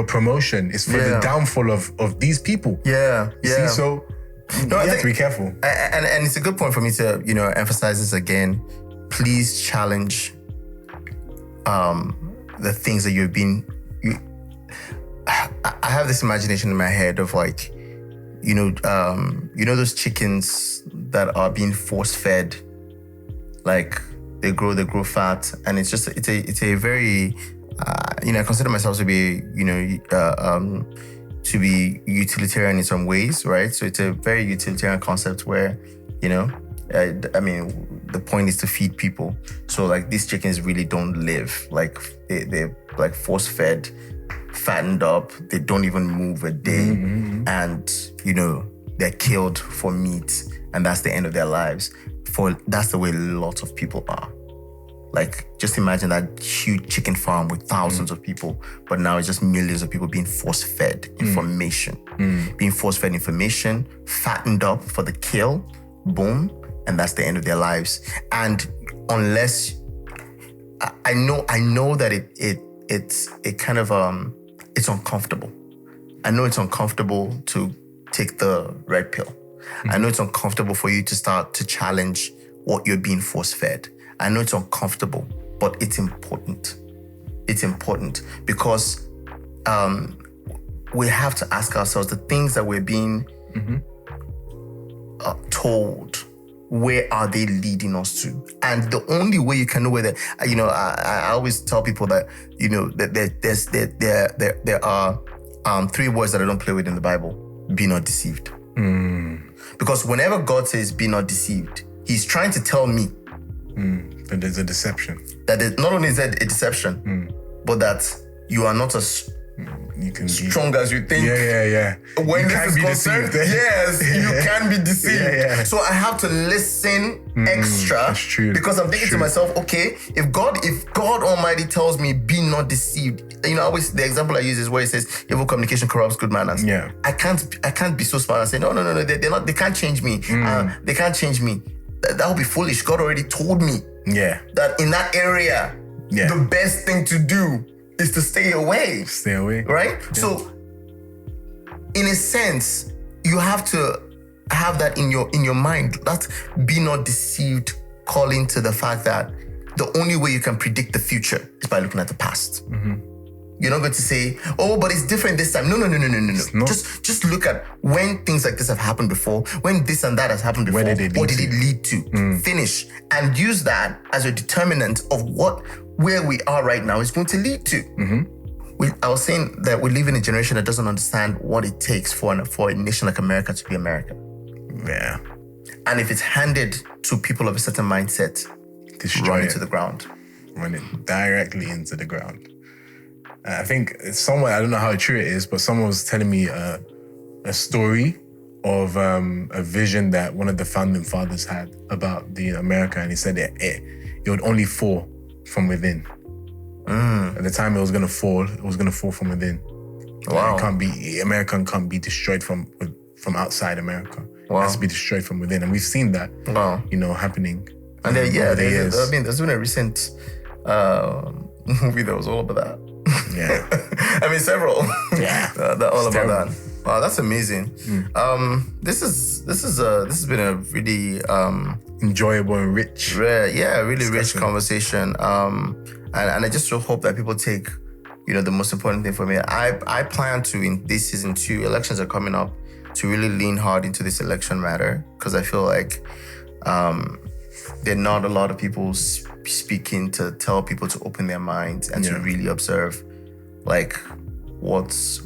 promotion. It's for the downfall of these people. Yeah. You see, so you have to be careful. And it's a good point for me to, emphasize this again. Please challenge the things that you've been... I have this imagination in my head of like, those chickens that are being force-fed, like they grow fat, and it's a very... I consider myself to be, to be utilitarian in some ways, right? So it's a very utilitarian concept where, the point is to feed people. So like these chickens really don't live. Like they're like force-fed, fattened up. They don't even move a day. And, they're killed for meat. And that's the end of their lives. That's the way lots of people are. Like, just imagine that huge chicken farm with thousands of people, but now it's just millions of people being force-fed information. Being force-fed information, fattened up for the kill, boom, and that's the end of their lives. And unless... I know that it's kind of... it's uncomfortable. I know it's uncomfortable to take the red pill. I know it's uncomfortable for you to start to challenge what you're being force-fed. I know it's uncomfortable, but it's important. It's important because we have to ask ourselves the things that we're being told. Where are they leading us to? And the only way you can know whether, I always tell people that, that there are 3 words that I don't play with in the Bible. Be not deceived. Because whenever God says be not deceived, he's trying to tell me that there's a deception. That not only is that a deception, but that you are not as you can strong as you think. Yeah. When you this can is be concerned, deceived. yes, you can be deceived. Yeah. So I have to listen extra. That's true. Because I'm thinking to myself, okay, if God Almighty tells me be not deceived, always the example I use is where it says evil communication corrupts good manners. Yeah. I can't be so smart and say no, they can't change me. They can't change me. That would be foolish. God already told me. Yeah. That in that area, the best thing to do is to stay away. Stay away. Right? Yeah. So, in a sense, you have to have that in your mind. That be not deceived, calling to the fact that the only way you can predict the future is by looking at the past. You're not going to say, oh, but it's different this time. No. Just look at when things like this have happened before, when this and that has happened before. What did it lead to? Finish. And use that as a determinant of where we are right now is going to lead to. I was saying that we live in a generation that doesn't understand what it takes for a nation like America to be America. Yeah. And if it's handed to people of a certain mindset, run it to the ground. Run it directly into the ground. I think I don't know how true it is, but someone was telling me a story of a vision that one of the founding fathers had about the America, and he said it would only fall from within. At the time it was going to fall from within. Wow. America can't be destroyed from outside America. Wow. It has to be destroyed from within. And we've seen that, happening. And there's been a recent movie that was all about that. Yeah. I mean, several. Yeah. That all about that. Wow, that's amazing. This has been a really enjoyable and rich, really rich conversation. And I just hope that people take, the most important thing for me. I plan to, in this season 2, elections are coming up, to really lean hard into this election matter, because I feel like there are not a lot of people speaking to tell people to open their minds and to really observe, like, what's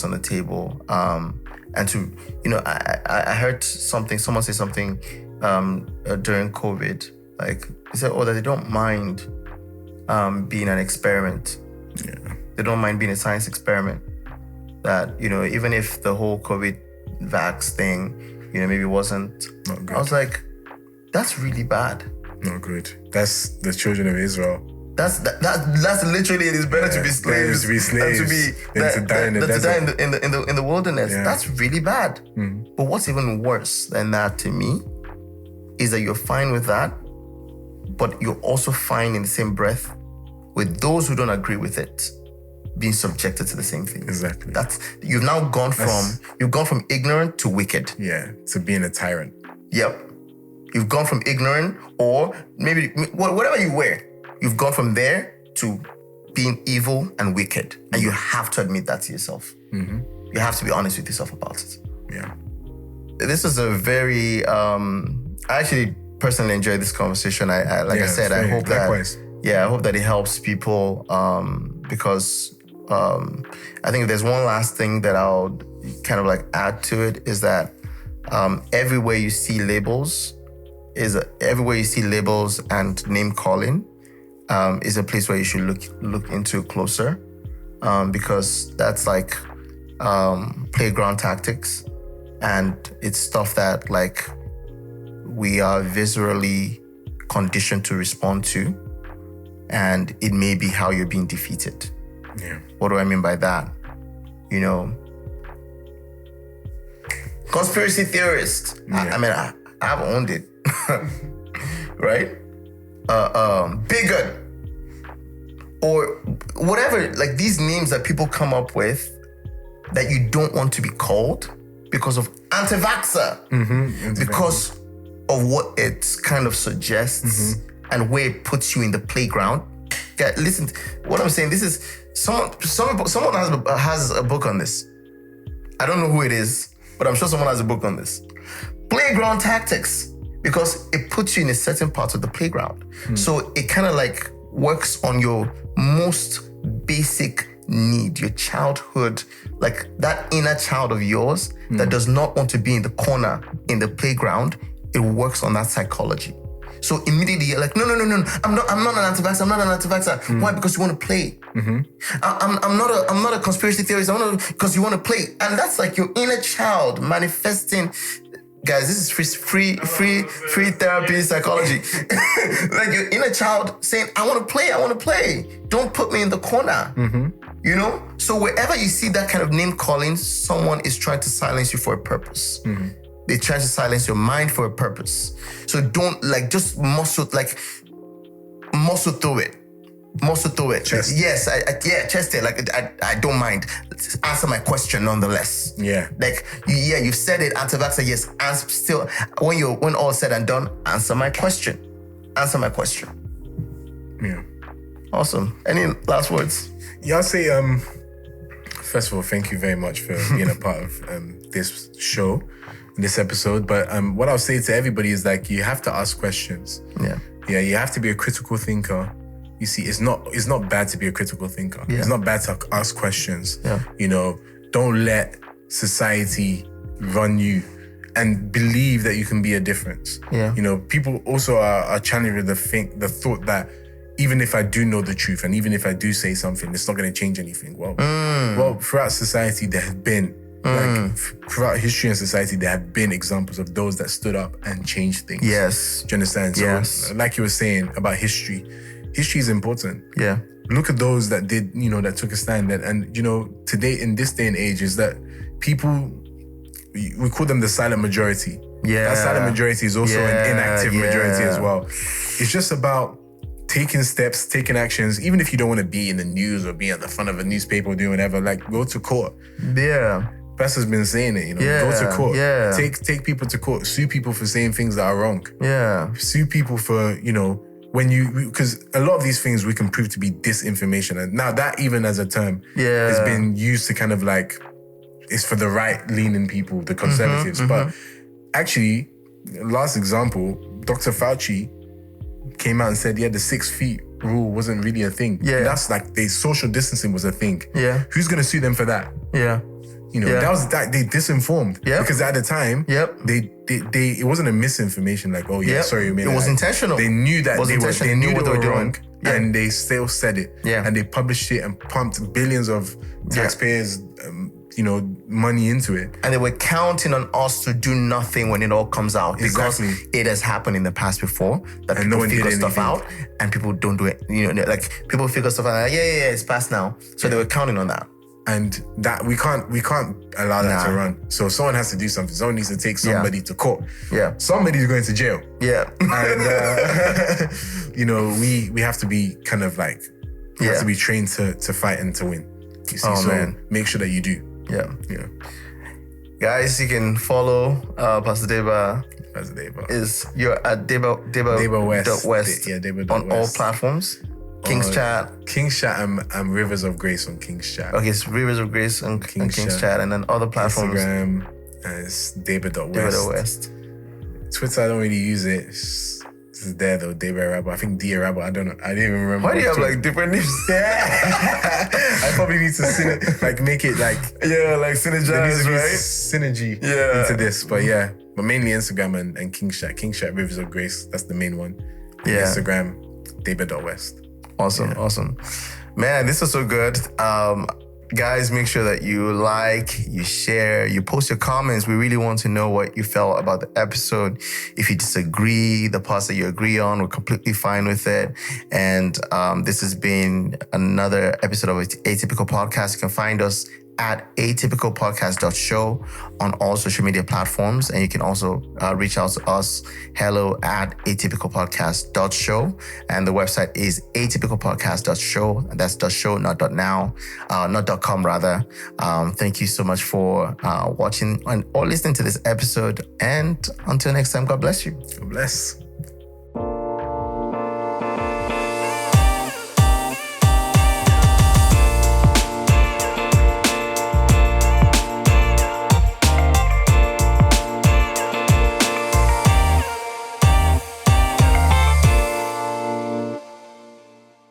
on the table, and to I heard someone say something during COVID, like they said, that they don't mind being an experiment. They don't mind being a science experiment. That even if the whole COVID vax thing maybe wasn't not good. I was like, that's really bad. Not good. That's the children of Israel. That's literally it. Is better to be slaves, than to die in the desert. In the wilderness. Yeah. That's really bad. But what's even worse than that to me is that you're fine with that, but you're also fine in the same breath with those who don't agree with it being subjected to the same thing. Exactly. You've now gone from ignorant to wicked. Yeah, to being a tyrant. Yep. You've gone from ignorant, or maybe whatever you were, you've gone from there to being evil and wicked. And you have to admit that to yourself. You have to be honest with yourself about it. Yeah. This is a very, I actually personally enjoyed this conversation. I hope that it helps people, because I think if there's one last thing that I'll kind of like add to it, is that everywhere you see labels and name calling is a place where you should look into closer, because that's like playground tactics, and it's stuff that like we are viscerally conditioned to respond to, and it may be how you're being defeated. Yeah. What do I mean by that? Conspiracy theorist. Yeah. I've owned it. Right? Bigot. Or whatever, like these names that people come up with that you don't want to be called because of anti-vaxxer. Because of what it kind of suggests and where it puts you in the playground. Yeah, listen, what I'm saying, this is someone has a book on this. I don't know who it is, but I'm sure someone has a book on this. Playground tactics, because it puts you in a certain part of the playground. So it kind of like works on your most basic need, your childhood, like that inner child of yours that does not want to be in the corner in the playground. It works on that psychology. So immediately you're like, no, I'm not an anti-vaxxer. Why? Because you want to play. I'm not a conspiracy theorist. Because you want to play. And that's like your inner child manifesting. Guys, this is free therapy psychology. Like your inner child saying, I want to play. Don't put me in the corner. You know? So wherever you see that kind of name calling, someone is trying to silence you for a purpose. They try to silence your mind for a purpose. So don't like just muscle through it. Chest. Yes, chest it. Like I don't mind. Answer my question nonetheless. Yeah. Like you've said it, anti-vaxxer, yes. And still, when all said and done, answer my question. Yeah. Awesome. Any last words? Yeah, I'll say, first of all, thank you very much for being a part of this show, this episode. But what I'll say to everybody is like, you have to ask questions. Yeah, you have to be a critical thinker. You see, it's not bad to be a critical thinker. It's not bad to ask questions. You know, don't let society run you, and believe that you can be a difference. You know, people also are challenged with the thought that even if I do know the truth and even if I do say something, it's not going to change anything. Well, throughout society, there have been, throughout history and society, there have been examples of those that stood up and changed things. Yes. Do you understand? So, like you were saying about history is important. Yeah. Look at those that did, you know, that took a stand. And you know, today, in this day and age, is that people, we call them the silent majority. That silent majority is also an inactive majority as well. It's just about taking steps, taking actions, even if you don't want to be in the news or be at the front of a newspaper or do whatever, like go to court. Pastor's been saying it, you know, go to court. Take people to court, sue people for saying things that are wrong. Sue people for, you know, because a lot of these things we can prove to be disinformation. And now that even as a term has been used to kind of like, it's for the right-leaning people, the conservatives. But actually, last example, Dr. Fauci came out and said, the 6 feet rule wasn't really a thing. That's like, social distancing was a thing. Who's going to sue them for that? You know, that was that they disinformed. Because at the time, they it wasn't a misinformation like, sorry, you made it. It was intentional. They knew that they knew what they were wrong. And they still said it. And they published it and pumped billions of taxpayers you know, money into it. And they were counting on us to do nothing when it all comes out. Because it has happened in the past before that and people figure stuff out and people don't do it. You know, like people figure stuff out like, it's past now. So they were counting on that. And that we can't allow that to run. So someone has to do something. Someone needs to take somebody to court. Somebody's going to jail. And you know, we have to be kind of like have to be trained to fight and to win. You see, make sure that you do. Guys, you can follow Pastor Deba. You're at Deba West. Deba on all platforms. King's Chat. I'm Rivers of Grace on King's Chat. Okay, it's Rivers of Grace on King's Chat, and then other platforms. Instagram is Deba.West. Twitter, I don't really use it. It's there though, Deba Rabba. I think Dia Rabba. I don't know. I didn't even remember. Why do you have like different names? I probably need to make it like synergize, right? Synergy into this, but mainly Instagram and King's Chat. King's Chat Rivers of Grace. That's the main one. Instagram, Deba.West. Awesome. Man, this was so good. Guys, make sure that you like, you share, you post your comments. We really want to know what you felt about the episode. If you disagree, the parts that you agree on, we're completely fine with it. And this has been another episode of Atypical Podcast. You can find us at atypicalpodcast.show on all social media platforms. And you can also reach out to us, hello@atypicalpodcast.show. And the website is atypicalpodcast.show. And that's .show, not .now, not .com rather. Thank you so much for watching or listening to this episode. And until next time, God bless you. God bless.